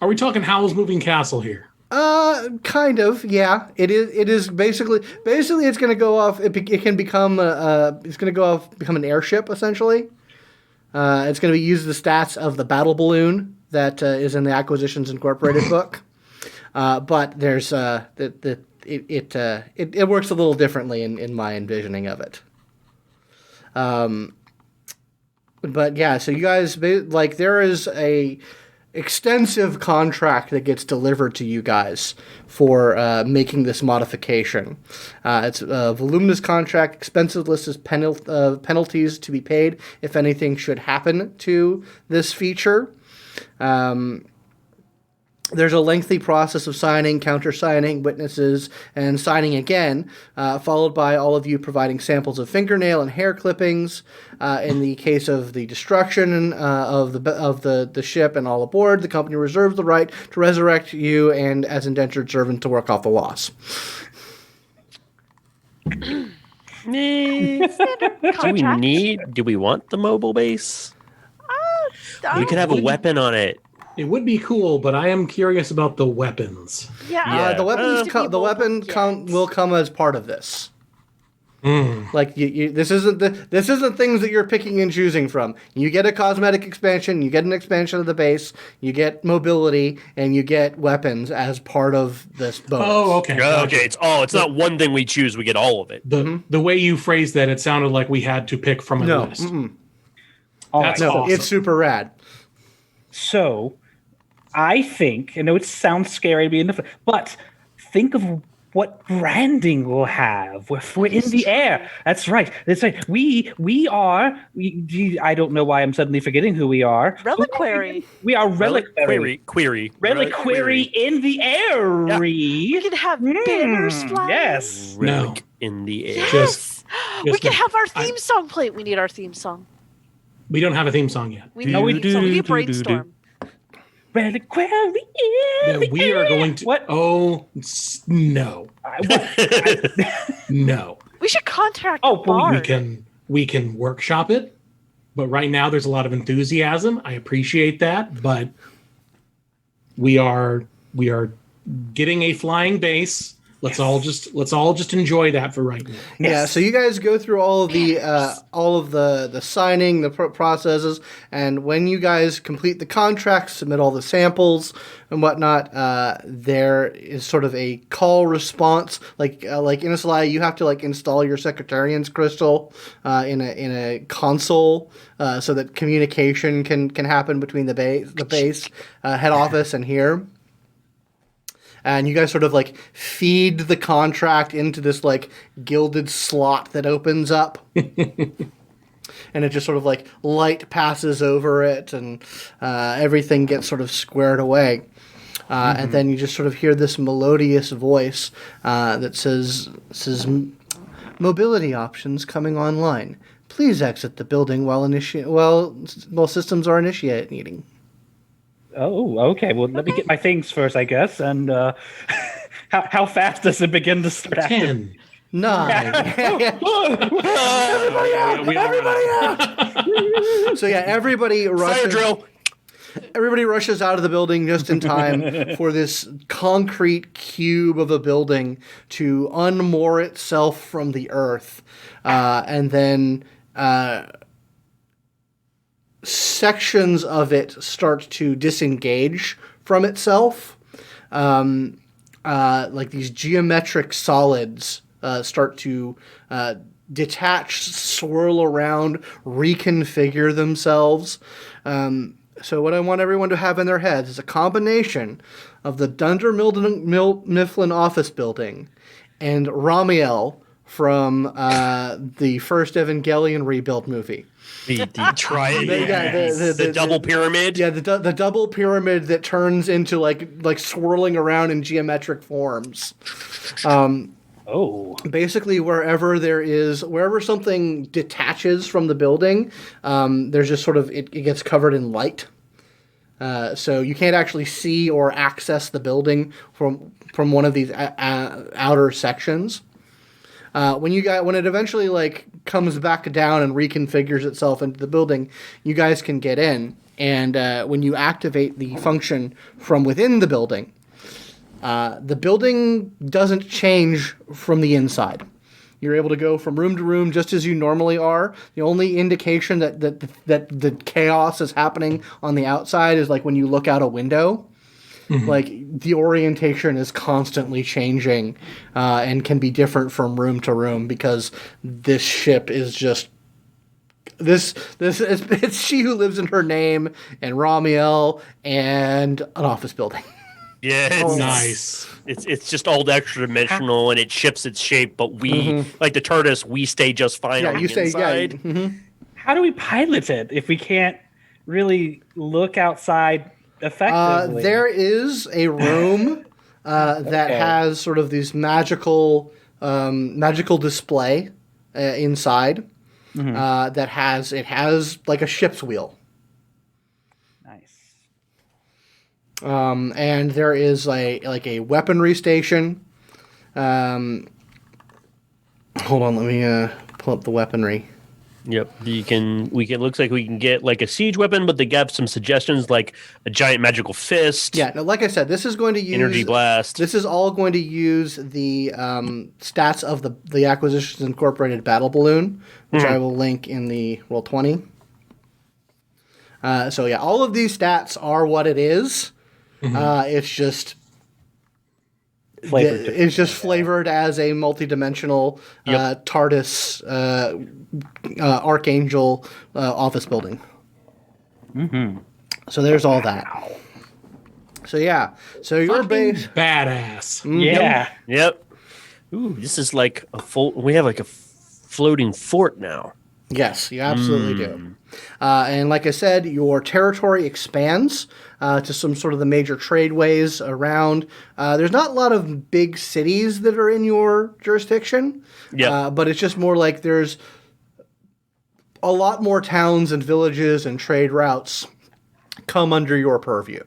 we talking Howl's Moving Castle here? Kind of, yeah. It is basically it's going to go off. It can become become an airship essentially. It's going to use the stats of the battle balloon that is in the Acquisitions Incorporated book. But there's it works a little differently in my envisioning of it. But yeah, so you guys there is a extensive contract that gets delivered to you guys for making this modification. It's a voluminous contract. Expenses list as penalties to be paid if anything should happen to this feature. There's a lengthy process of signing, counter-signing, witnesses, and signing again, followed by all of you providing samples of fingernail and hair clippings. In the case of the destruction of the ship and all aboard, the company reserves the right to resurrect you and as indentured servant to work off the loss. Do we want the mobile base? We could have a weapon on it. It would be cool, but I am curious about the weapons. Yeah. The weapon will come as part of this. Like this isn't things that you're picking and choosing from. You get a cosmetic expansion, you get an expansion of the base, you get mobility, and you get weapons as part of this bonus. Oh, okay. Okay, it's not one thing we choose; we get all of it. The way you phrased that, it sounded like we had to pick from a list. That's awesome. It's super rad. So, I think, I know it sounds scary to be in but think of what branding we'll have if we're in the air. That's right. We are. I don't know why I'm suddenly forgetting who we are. Reliquary. We are reliquary. Reliquary in the air. Yeah. We can have banners flying. Yes. Relic in the air. Yes. We can have our theme song play. We need our theme song. We don't have a theme song yet. We need brainstorm. Reliquary. We are going to. What? Oh no! No. We should contact. We can workshop it, but right now there's a lot of enthusiasm. I appreciate that, but we are getting a flying base. Let's all just enjoy that for right now. Yes. Yeah, so you guys go through all of the signing, the processes, and when you guys complete the contracts, submit all the samples and whatnot, there is sort of a call response. Like Inisalia, you have to install your Secretarian's crystal in a console so that communication can happen between the base head office and here. And you guys sort of feed the contract into this gilded slot that opens up. And it just sort of light passes over it and everything gets sort of squared away. And then you just sort of hear this melodious voice that says mobility options coming online. Please exit the building while systems are initiating. Oh, okay. Well, let me get my things first, I guess. And how fast does it begin to start? 10, 9. Everybody out! So yeah, everybody rushes. Fire drill. Everybody rushes out of the building just in time for this concrete cube of a building to unmoor itself from the earth, and then. Sections of it start to disengage from itself. These geometric solids start to detach, swirl around, reconfigure themselves. So what I want everyone to have in their heads is a combination of the Dunder Mifflin office building and Ramiel from the first Evangelion rebuild movie. The double pyramid. Yeah, the double pyramid that turns into like swirling around in geometric forms. Basically, wherever something detaches from the building, there's just sort of it gets covered in light. So you can't actually see or access the building from one of these outer sections. When it eventually comes back down and reconfigures itself into the building, you guys can get in. And when you activate the function from within the building doesn't change from the inside. You're able to go from room to room just as you normally are. The only indication that the chaos is happening on the outside is when you look out a window. Mm-hmm. The orientation is constantly changing and can be different from room to room because this ship is just it's She Who Lives in Her Name and Ramiel and an office building. Yeah, it's nice. It's just all extra dimensional and it shifts its shape, but we like the TARDIS, we stay just fine on the inside. Yeah. Mm-hmm. How do we pilot it if we can't really look outside effectively? There is a room that has sort of these magical display inside that has like a ship's wheel. Nice. And there is a weaponry station. Hold on, let me pull up the weaponry. Yep. We can looks like we can get like a siege weapon, but they got some suggestions like a giant magical fist. Yeah, no, like I said, this is going to use energy blast. This is all going to use the stats of the Acquisitions Incorporated battle balloon, which I will link in the Roll20. So yeah, all of these stats are what it is. It's just flavored as a multi-dimensional TARDIS Archangel office building. So there's all that. So yeah, so your base badass. Yeah. Yep. Ooh, this is like we have like a floating fort now. Yes, you absolutely do. And like I said, your territory expands to some sort of the major tradeways around. There's not a lot of big cities that are in your jurisdiction, but it's just more like there's a lot more towns and villages and trade routes come under your purview.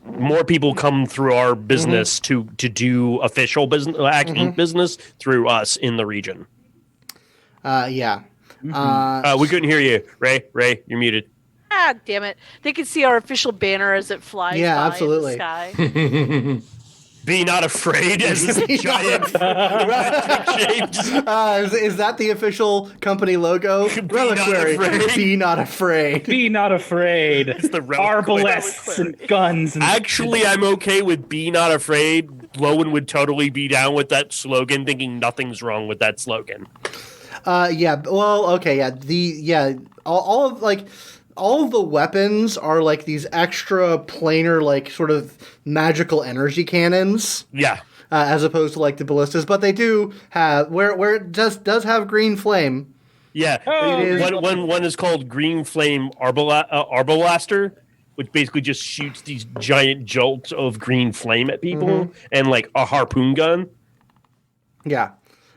More people come through our business to do official business, AcqInc business through us in the region. Yeah. We couldn't hear you, Ray. Ray, you're muted. Ah, damn it! They can see our official banner as it flies by absolutely. in the sky. Be not afraid as this giant shaped. Is that the official company logo? Reliquary. Be not afraid. Be not afraid. It's the arbalests and guns. And actually, I'm okay with "Be not afraid." Lowin would totally be down with that slogan, thinking nothing's wrong with that slogan. Yeah. Well, okay. Yeah. All of the weapons are like these extra planar, like sort of magical energy cannons. Yeah. As opposed to like the ballistas, but they do have where it does have green flame. Yeah. One is called Green Flame Arbalaster, which basically just shoots these giant jolts of green flame at people, and like a harpoon gun. Yeah.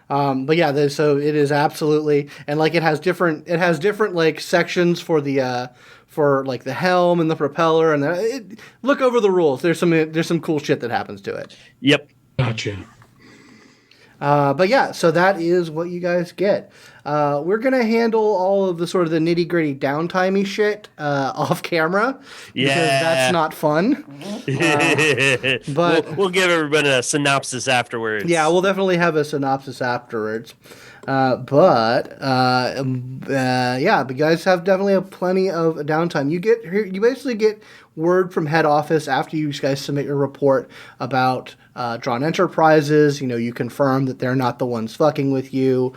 But yeah, so it is absolutely, and like it has different like sections for the for like the helm and the propeller, and look over the rules. There's some cool shit that happens to it. Yep. Gotcha. But yeah, so that is what you guys get. We're gonna handle all of the sort of the nitty gritty downtimey shit off camera because that's not fun. But we'll give everybody a synopsis afterwards. Yeah, we'll definitely have a synopsis afterwards. But you guys have definitely plenty of downtime. You basically get word from head office after you guys submit your report about Dran Enterprises. You confirm that they're not the ones fucking with you.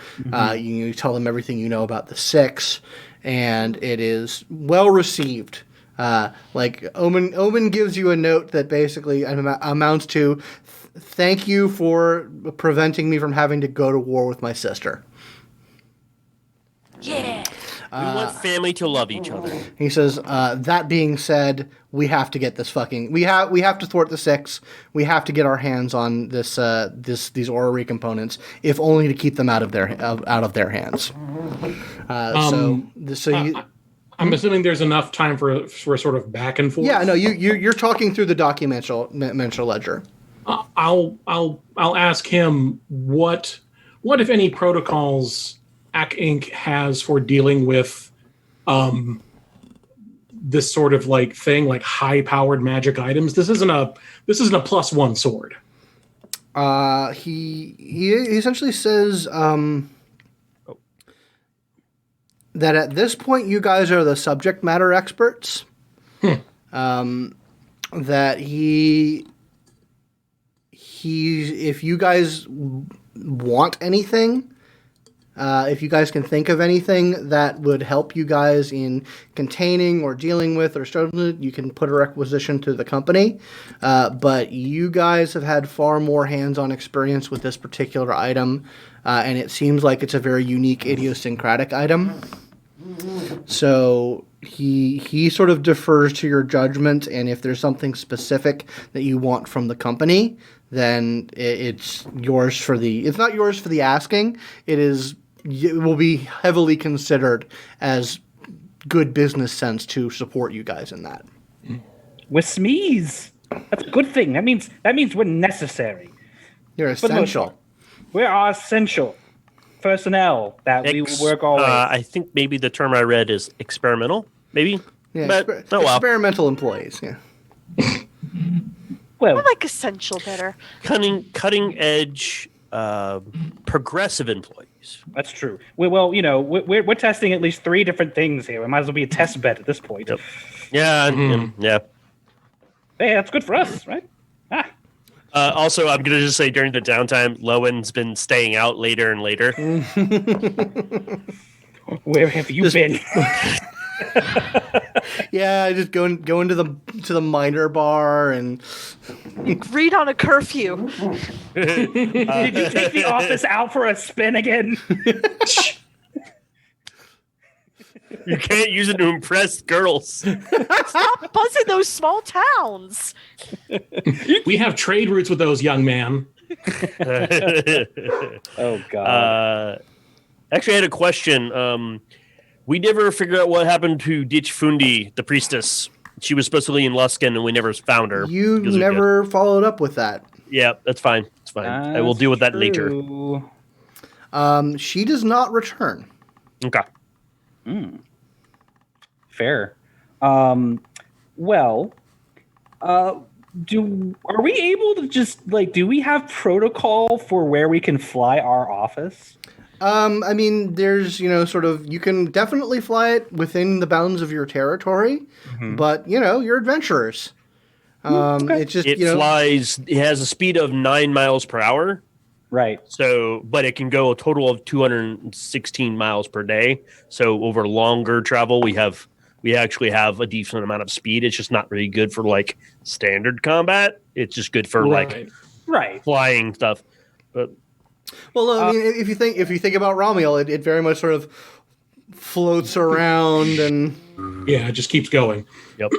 You tell them everything you know about the Six, and it is well received. Like Omen gives you a note that basically amounts to, "Thank you for preventing me from having to go to war with my sister." Yeah. We want family to love each other. He says, "That being said, we have to get this we have to thwart the Six. We have to get our hands on these Ornery components, if only to keep them out of their hands." I'm assuming there's enough time for sort of back and forth. Yeah, no, you're talking through the Documancer ledger. I'll ask him what if any protocols AcqInc has for dealing with this sort of like thing, like high-powered magic items. This isn't a +1 sword. He essentially says that at this point you guys are the subject matter experts. That he if you guys want anything, if you guys can think of anything that would help you guys in containing or dealing with or struggling, you can put a requisition to the company. But you guys have had far more hands-on experience with this particular item, and it seems like it's a very unique, idiosyncratic item. So he sort of defers to your judgment, and if there's something specific that you want from the company, then it's yours for the. It's not yours for the asking. It will be heavily considered as good business sense to support you guys in that. We're SMEs. That's a good thing. That means we're necessary. You're essential. We are essential. personnel that we will work always. I think maybe the term I read is experimental, maybe. Yeah, But, experimental employees. Yeah. Well, I like essential better. Cutting edge, progressive employees. that's true. We're testing at least 3 different things here. We might as well be a test bed at this point. Yep. Yeah, yeah. Hey, that's good for us, right? Also, I'm going to just say during the downtime, Lowin's been staying out later and later. Where have you been? Yeah, I just go into the minor bar and Read on a curfew. Did you take the office out for a spin again? You can't use it to impress girls. Stop buzzing those small towns. We have trade routes with those, young man. Oh God. Actually, I had a question. We never figured out what happened to Ditch Fundi, the priestess. She was supposed to be in Luskin, and we never found her. you never followed up with that. Yeah, that's fine. It's fine. I will deal with that later. She does not return. Okay. Fair. Are we able to just do we have protocol for where we can fly our office? I mean, there's, you can definitely fly it within the bounds of your territory, but, you're adventurers. Okay. It's just, It flies. It has a speed of 9 miles per hour. Right. So, but it can go a total of 216 miles per day. So over longer travel, we actually have a decent amount of speed. It's just not really good for standard combat. It's just good for right. flying stuff. But well, I mean, if you think about Romuel, it very much sort of floats around and Yeah, it just keeps going. yep.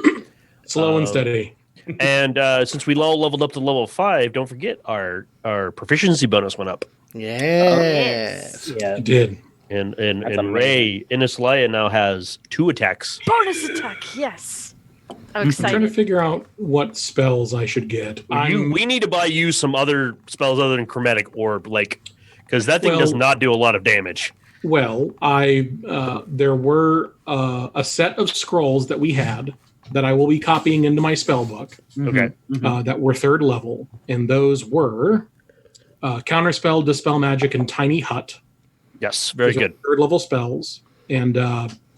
Slow and steady. And since we all leveled up to level 5, don't forget our proficiency bonus went up. yes. Yeah. It did. And amazing. Ray Inisalia now has 2 attacks. Bonus attack, yes. I'm I'm trying to excited. figure out what spells I should get. We need to buy you some other spells other than Chromatic Orb, because that thing does not do a lot of damage. Well, there were a set of scrolls that we had that I will be copying into my spell book Okay. that were 3rd level, and those were Counterspell, Dispel Magic, and Tiny Hut. Yes, very Those are good. 3rd level spells, and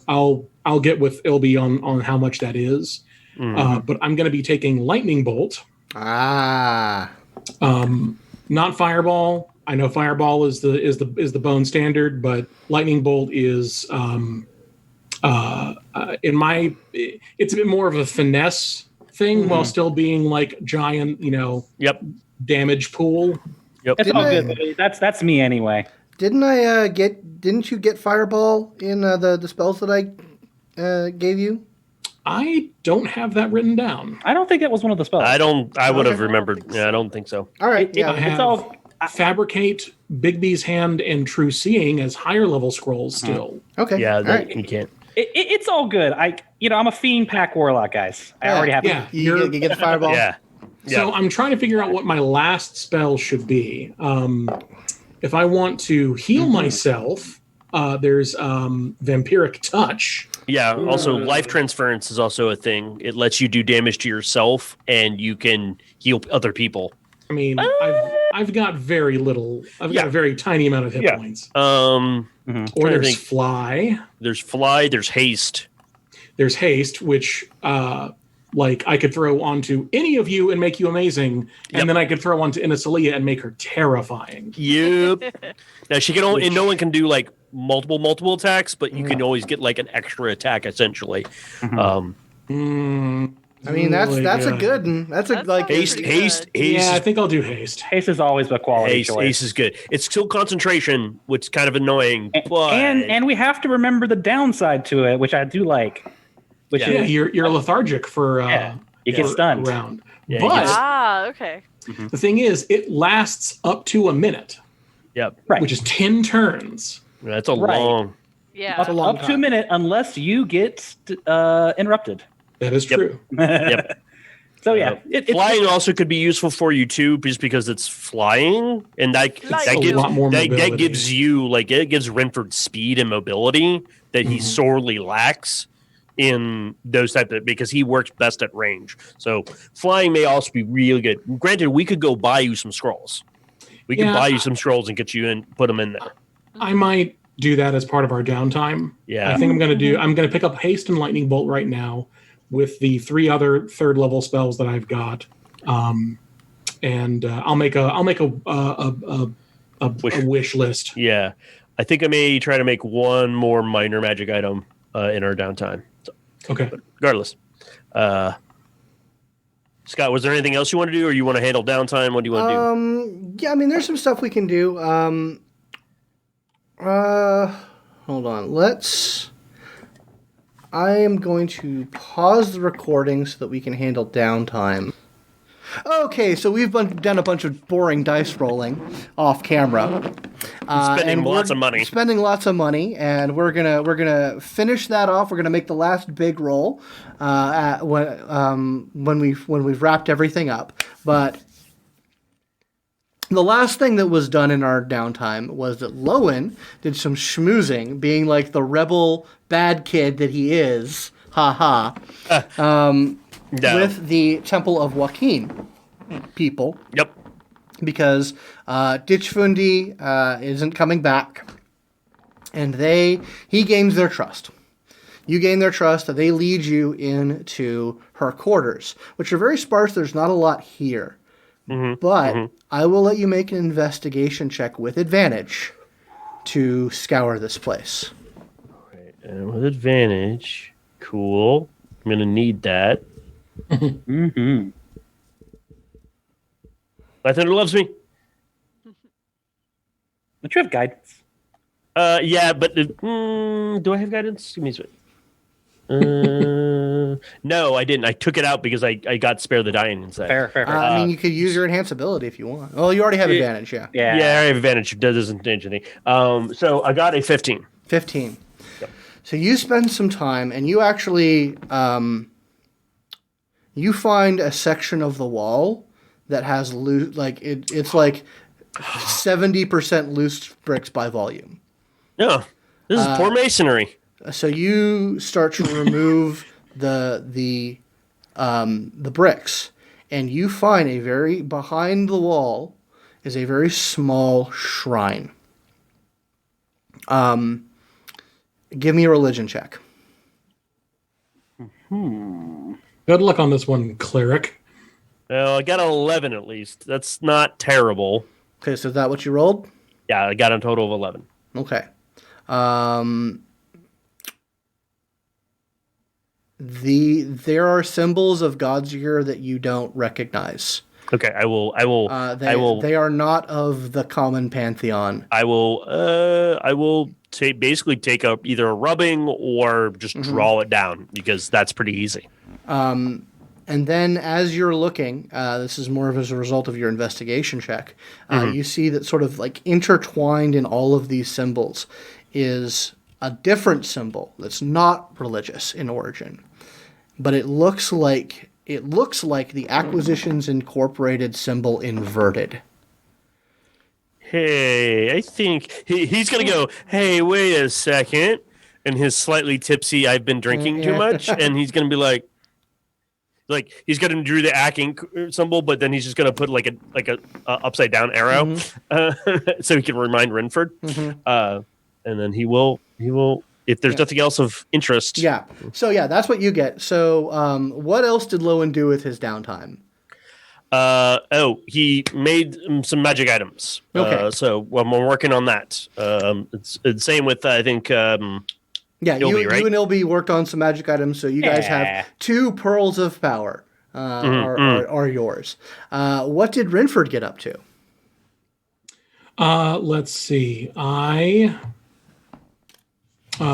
I'll get with Ilby on how much that is. But I'm going to be taking Lightning Bolt. Ah. Not Fireball. I know Fireball is the bone standard, but Lightning Bolt is it's a bit more of a finesse thing while still being giant, Yep. damage pool. Yep. It's all good. Buddy. That's me anyway. Didn't you get Fireball in the spells that I gave you? I don't have that written down. I don't think that was one of the spells. I would have Okay. remembered. Yeah, I don't think so. All right. It- Yeah. I have It's all. Fabricate, Bigby's Hand, and True Seeing as higher level scrolls still. Okay. Yeah, All right. you can't. It's all good. I'm a fiend pack warlock, guys. I already have. Yeah. You get the Fireball. Yeah. So I'm trying to figure out what my last spell should be. If I want to heal myself, there's Vampiric Touch. Yeah. Also, life transference is also a thing. It lets you do damage to yourself, and you can heal other people. I mean, I've got very little. I've got a very tiny amount of hit points. Or there's Fly. There's Fly. There's Haste. There's Haste, which I could throw onto any of you and make you amazing, and then I could throw onto Inisalia and make her terrifying. Yep. Now she can only, and no one can do multiple attacks, but you can always get an extra attack essentially. I mean, that's a good one. That's a Haste. Yeah, I think I'll do Haste. Haste is always a quality Haste, choice. Haste is good. It's still concentration, which is kind of annoying, but And we have to remember the downside to it, which I do like. Which Yeah, is you're lethargic for you get stunned. round. Yeah, you But Okay. the thing is, it lasts up to a minute, yep, Right. which is 10 turns. that's a Right. long. Yeah. Up to a minute, unless you get interrupted. That is Yep. true. Yep. So yeah, flying also could be useful for you too, just because it's flying, and that a lot more mobility. that gives you it gives Rynford speed and mobility that he sorely lacks in those type of, because he works best at range. So flying may also be really good. Granted, we could go buy you some scrolls. We could buy you some scrolls and get you in, put them in there. I might do that as part of our downtime. Yeah, I think I'm going to pick up Haste and Lightning Bolt right now with the 3 other 3rd level spells that I've got, and I'll make a wish list. Yeah, I think I may try to make one more minor magic item in our downtime. So, okay. but regardless, Scott, was there anything else you want to do, or you want to handle downtime? What do you want to do? Yeah, I mean, there's some stuff we can do. Hold on. I am going to pause the recording so that we can handle downtime. Okay, so we've done a bunch of boring dice rolling off camera. Spending lots of money. Spending lots of money, and we're gonna finish that off. We're gonna make the last big roll when we've wrapped everything up. But the last thing that was done in our downtime was that Lowin did some schmoozing, being like the rebel bad kid that he is, with the Temple of Joaquin people. Yep. Because Ditchfundi isn't coming back, and he gains their trust. You gain their trust, that they lead you into her quarters, which are very sparse. There's not a lot here. But I will let you make an investigation check with advantage to scour this place. Right, and with advantage, cool. I'm gonna need that. Lythander loves me. Don't you have guidance? Yeah, but do I have guidance? Give me a second. No, I didn't. I took it out because I got spare the dying inside. Fair. I mean, you could use your enhance ability if you want. Oh, you already have advantage, yeah. Yeah, I have advantage. That doesn't change anything. So I got a 15. 15. Yep. So you spend some time, and you actually you find a section of the wall that has loose, it's like 70% loose bricks by volume. Yeah, this is poor masonry. So you start to remove the bricks, and you find behind the wall is a very small shrine. Give me a religion check. Good luck on this one, Cleric. Well, I got an 11 at least. That's not terrible. Okay, so is that what you rolled? Yeah, I got a total of 11. Okay. There are symbols of gods here that you don't recognize. Okay, I will. They are not of the common pantheon. I will basically take either a rubbing or just draw it down, because that's pretty easy. And then as you're looking, this is more of as a result of your investigation check, you see that sort of like intertwined in all of these symbols is a different symbol that's not religious in origin, but it looks like the Acquisitions Incorporated symbol inverted. Hey, I think he's going to go, hey, wait a second. And his slightly tipsy, I've been drinking too much. And he's going to be like he's going to do the AcqInc symbol, but then he's just going to put like a upside down arrow so he can remind Rynford. And then he will, if there's nothing else of interest. Yeah. So yeah, that's what you get. So what else did Lowin do with his downtime? He made some magic items. Okay. So I'm working on that. It's the same with, I think, yeah, Ilby, right? You and Ilby worked on some magic items, so you guys have 2 pearls of power are yours. What did Rynford get up to? Let's see. I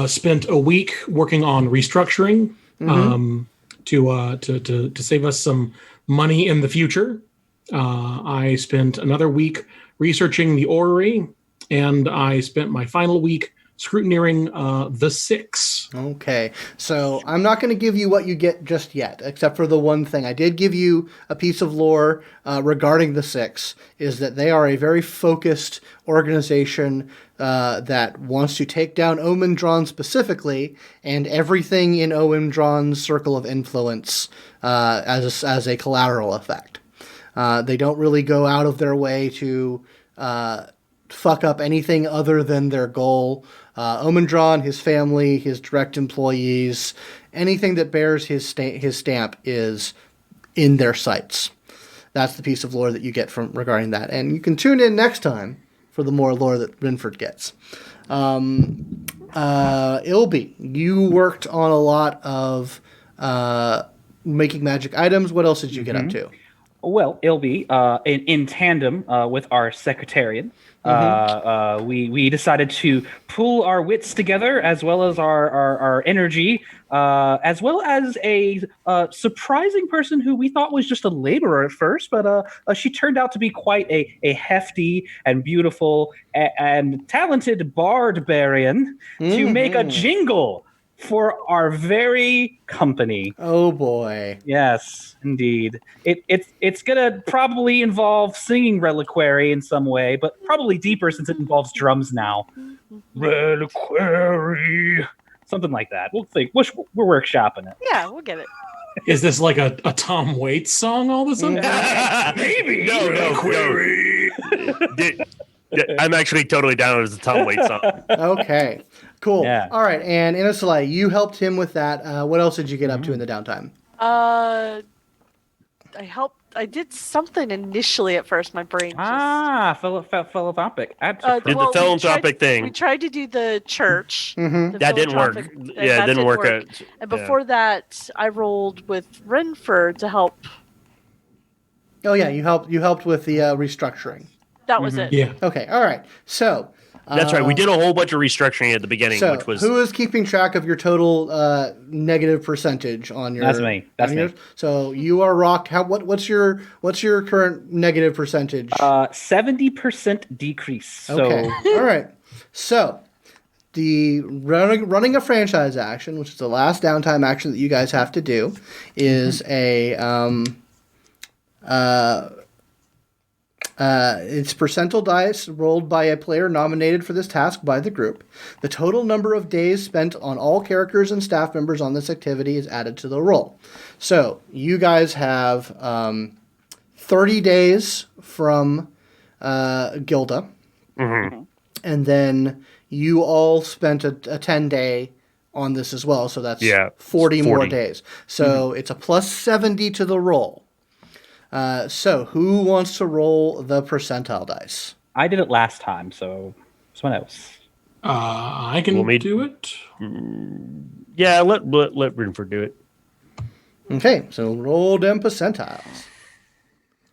spent a week working on restructuring to save us some money in the future. I spent another week researching the Orrery, and I spent my final week scrutineering the 6. Okay, so I'm not going to give you what you get just yet, except for the one thing. I did give you a piece of lore regarding the 6, is that they are a very focused organization that wants to take down Dran specifically, and everything in Dran's circle of influence as a collateral effect. They don't really go out of their way to fuck up anything other than their goal. Dran, his family, his direct employees, anything that bears his stamp is in their sights. That's the piece of lore that you get from regarding that. And you can tune in next time for the more lore that Rynford gets. Ilby, you worked on a lot of making magic items. What else did you get up to? Well, Ilby, in tandem with our Secretarian, we decided to pool our wits together, as well as our energy, as well as a surprising person who we thought was just a laborer at first, but she turned out to be quite a hefty and beautiful and talented barbarian to make a jingle for our very company. Oh boy. Yes, indeed. It's gonna probably involve singing Reliquary in some way, but probably deeper since it involves drums now. Reliquary. Something like that. We'll think. We're workshopping it. Yeah, we'll get it. Is this like a Tom Waits song all of a sudden? Maybe. No. I'm actually totally down as a Tom Waits song. Okay. Cool. Yeah. All right, and Inisalia, you helped him with that. What else did you get up to in the downtime? I did something initially at first. My brain just... Philanthropic. Did the philanthropic thing. We tried to do the church. Mm-hmm. That didn't work. Yeah, it didn't work out. And before that, I rolled with Rynford to help. Oh yeah, you helped with the restructuring. That was it. Yeah. Okay. All right. So. That's right. We did a whole bunch of restructuring at the beginning, So, which was who is keeping track of your total negative percentage on your? That's me. That's me. So you are rocked. What's your current negative percentage? 70% decrease. So Okay. All right. So the running a franchise action, which is the last downtime action that you guys have to do, is it's percentile dice rolled by a player nominated for this task by the group. The total number of days spent on all characters and staff members on this activity is added to the roll. So you guys have 30 days from Gilda, and then you all spent a 10-day on this as well. So that's 40 more days. So it's a plus 70 to the roll. So who wants to roll the percentile dice? I did it last time, so someone else. I can do it. Yeah, let Rynford do it. Okay, so roll them percentiles.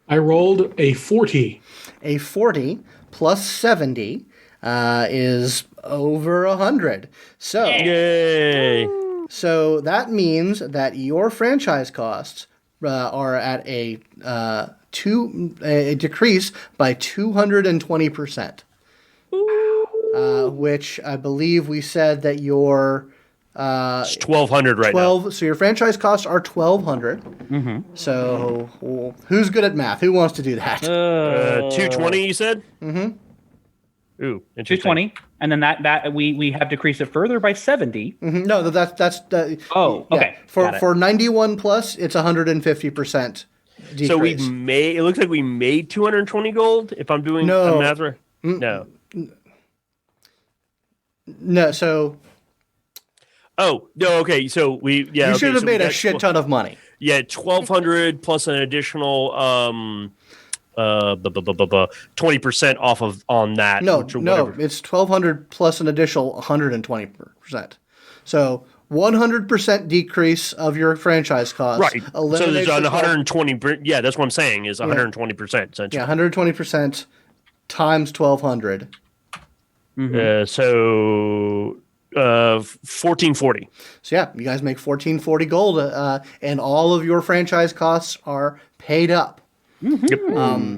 I rolled a 40. A 40 plus 70 is over 100. So, yay! So that means that your franchise costs are at a decrease by 220%. Which I believe we said that your it's 1,200 right now. So your franchise costs are 1,200. So who's good at math? Who wants to do that? 220, you said? Mm-hmm. Ooh, 220, and then that we have decreased it further by 70. Mm-hmm. No, that's okay. For 91 plus, it's 150% decrease. So it looks like we made 220 gold. If I'm doing the math right. No. No. So. Oh no. Okay. So you should have made a shit ton of money. Yeah, 1,200 plus an additional 20% off of on that. No, it's 1,200 plus an additional 120%. So 100% decrease of your franchise cost. Right. So there's 120. Yeah, that's what I'm saying is 120%. Yeah, 120% times 1,200. So 1,440. So yeah, you guys make 1,440 gold, and all of your franchise costs are paid up. Yep.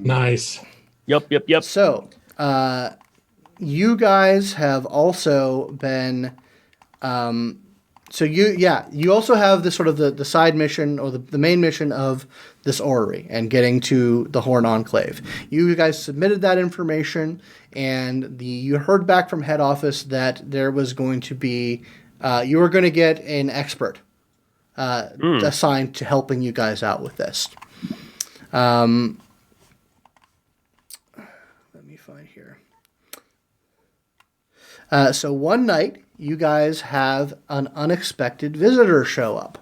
Nice. Yep. So, you guys have also been you also have this sort of the side mission or the main mission of this orrery and getting to the Horn Enclave. You guys submitted that information, and you heard back from head office that there was going to be you were going to get an expert assigned to helping you guys out with this. Let me find here. So one night, you guys have an unexpected visitor show up.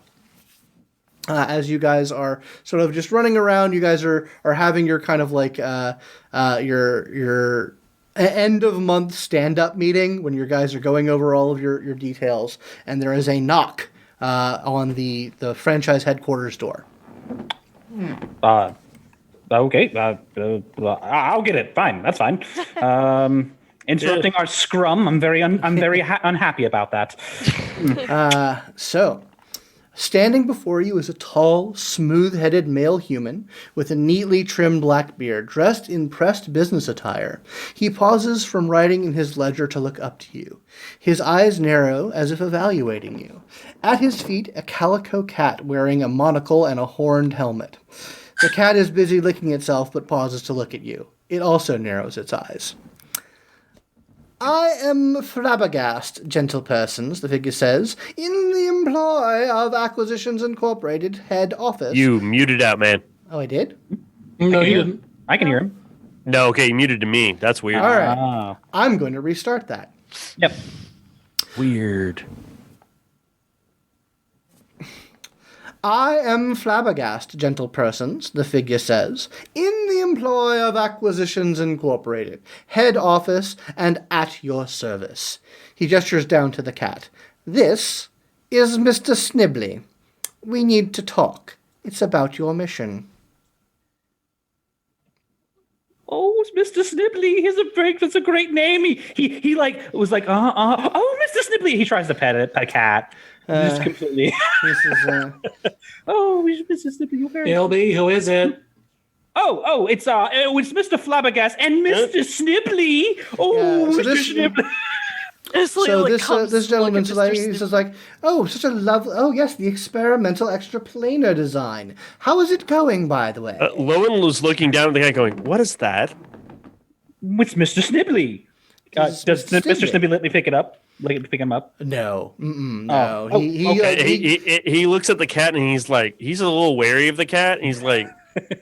As you guys are sort of just running around, you guys are having your kind of like your end of month stand-up meeting when you guys are going over all of your details, and there is a knock on the franchise headquarters door. Okay. I'll get it. Fine. That's fine. Interrupting our scrum. I'm very unhappy about that. So, standing before you is a tall, smooth-headed male human with a neatly trimmed black beard, dressed in pressed business attire. He pauses from writing in his ledger to look up to you. His eyes narrow as if evaluating you. At his feet, a calico cat wearing a monocle and a horned helmet. The cat is busy licking itself but pauses to look at you. It also narrows its eyes. I am flabbergasted, gentle persons, the figure says, in the employ of Acquisitions Incorporated head office. You muted out, man. Oh, I did? No, he didn't. I can hear him. No, okay, you muted to me. That's weird. All right. I'm going to restart that. Yep. Weird. I am flabbergasted, gentle persons, the figure says, in the employ of Acquisitions Incorporated, head office, and at your service. He gestures down to the cat. This is Mr. Snibley. We need to talk. It's about your mission. Oh, it's Mr. Snibley. That's a great name. He was like, oh, Mr. Snibley. He tries to pet a cat. Just completely. This is, oh, Mr. Snibley. LB, who is it? Oh, it's Mr. Flabbergast and Mr. Snibley. Oh, so Mr. Snibley. This gentleman says like, oh, such a lovely, oh yes, the experimental extraplanar design. How is it going, by the way? Lowin was looking down at the guy going, what is that? It's Mr. Snibley. Does Mr. Snibley let me pick it up? Pick him up? No. No. He looks at the cat and he's a little wary of the cat. And he's like,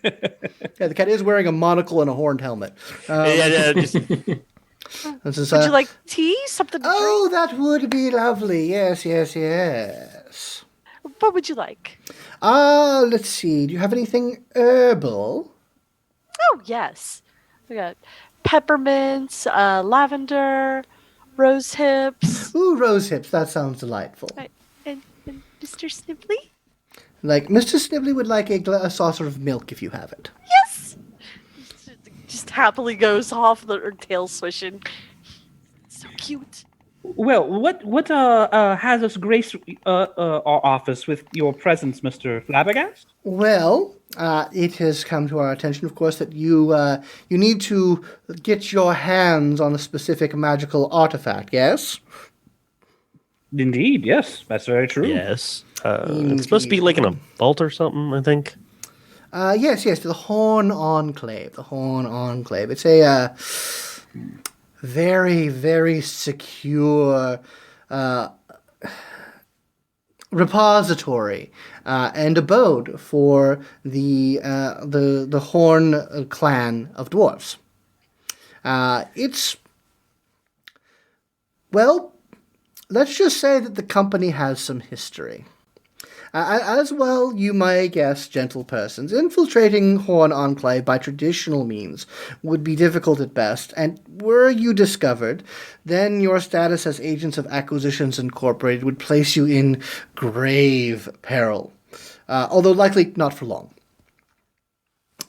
yeah, the cat is wearing a monocle and a horned helmet. Would you like tea? Something to drink? That would be lovely. Yes. What would you like? Let's see. Do you have anything herbal? Oh, yes. We got peppermints, lavender, rose hips. Ooh, rose hips. That sounds delightful. Right. And Mr. Snibley? Like, Mr. Snibley would like a saucer of milk if you have it. Yes! Just happily goes off, her tail swishing. So cute. Well, what has us grace our office with your presence, Mr. Flabbergast? Well, it has come to our attention, of course, that you need to get your hands on a specific magical artifact, yes? Indeed, yes. That's very true. yes. It's supposed to be like in a vault or something, I think. Yes, the Horn Enclave. The Horn Enclave. It's a very, very secure repository and abode for the Horn clan of dwarves. Let's just say that the company has some history. As well, you may guess, gentle persons, infiltrating Horn Enclave by traditional means would be difficult at best, and were you discovered, then your status as agents of Acquisitions Incorporated would place you in grave peril, although likely not for long.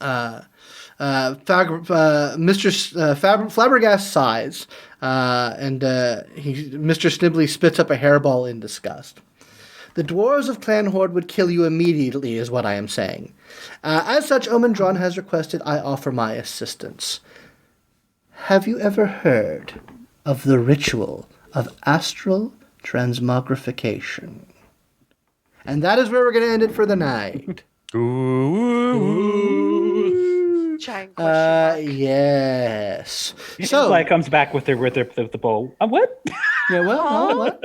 Flabbergast sighs, and Mr. Snibley spits up a hairball in disgust. The dwarves of Clan Horde would kill you immediately, is what I am saying. As such, Dran has requested I offer my assistance. Have you ever heard of the ritual of astral transmogrification. And that is where we're going to end it for the night. Giant question mark. Yes. So like comes back with the bow. What? Yeah, what?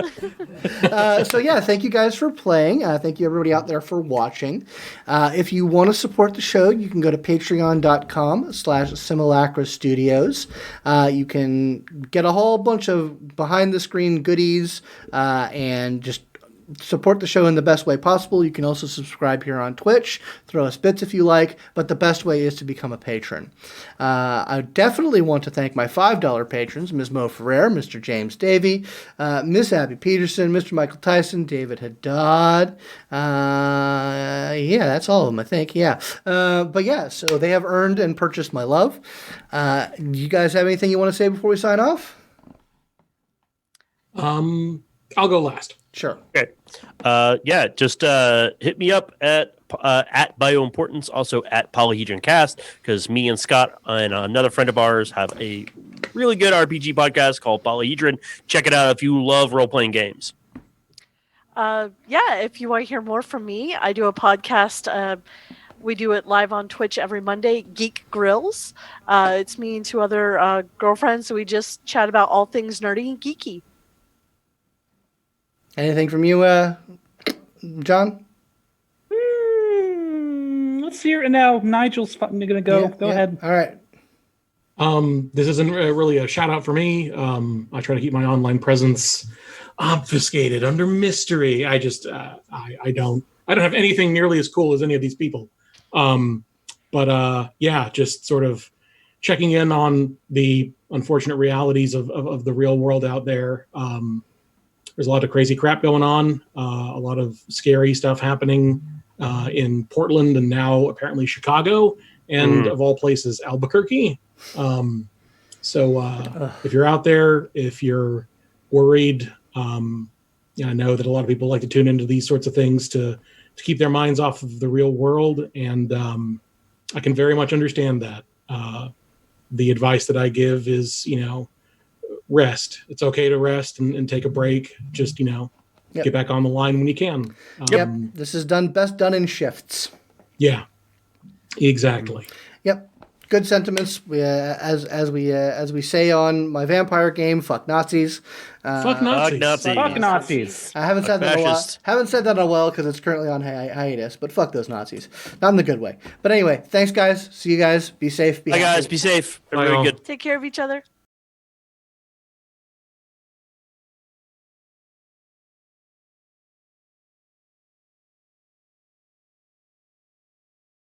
So yeah, thank you guys for playing. Thank you everybody out there for watching. If you want to support the show, you can go to patreon.com/Simulacra Studios. You can get a whole bunch of behind the screen goodies and just support the show in the best way possible. You can also subscribe here on Twitch, throw us bits if you like, but the best way is to become a patron. I definitely want to thank my $5 patrons, Ms. Mo Ferrer, Mr. James Davey, Miss Abby Peterson, Mr. Michael Tyson, David Haddad. Yeah, that's all of them, I think. Yeah. But yeah, so they have earned and purchased my love. You guys have anything you want to say before we sign off? I'll go last. Sure. Okay. Yeah, just hit me up at Bioimportance, also at Polyhedron Cast, because me and Scott and another friend of ours have a really good RPG podcast called Polyhedron. Check it out if you love role-playing games. Yeah, if you want to hear more from me, I do a podcast. We do it live on Twitch every Monday, Geek Grills. It's me and two other girlfriends, so we just chat about all things nerdy and geeky. Anything from you, John? Let's hear it now. Nigel's going to go. Go ahead. All right. This isn't really a shout out for me. I try to keep my online presence obfuscated under mystery. I just I don't have anything nearly as cool as any of these people. But yeah, just sort of checking in on the unfortunate realities of the real world out there. There's a lot of crazy crap going on, a lot of scary stuff happening in Portland and now apparently Chicago and of all places, Albuquerque. So if you're out there, if you're worried, I know that a lot of people like to tune into these sorts of things to keep their minds off of the real world. And I can very much understand that. The advice that I give is, rest. It's okay to rest and take a break. Just, get back on the line when you can. Yep. This is best done in shifts. Yeah, exactly. Yep. Good sentiments. As we say on my vampire game, fuck Nazis. Fuck Nazis. Fuck Nazis. I haven't said that in a while. Haven't said that in a while because it's currently on hiatus. But fuck those Nazis. Not in the good way. But anyway, thanks guys. See you guys. Be safe. Be happy. Guys. Be safe. Everybody good. Take care of each other.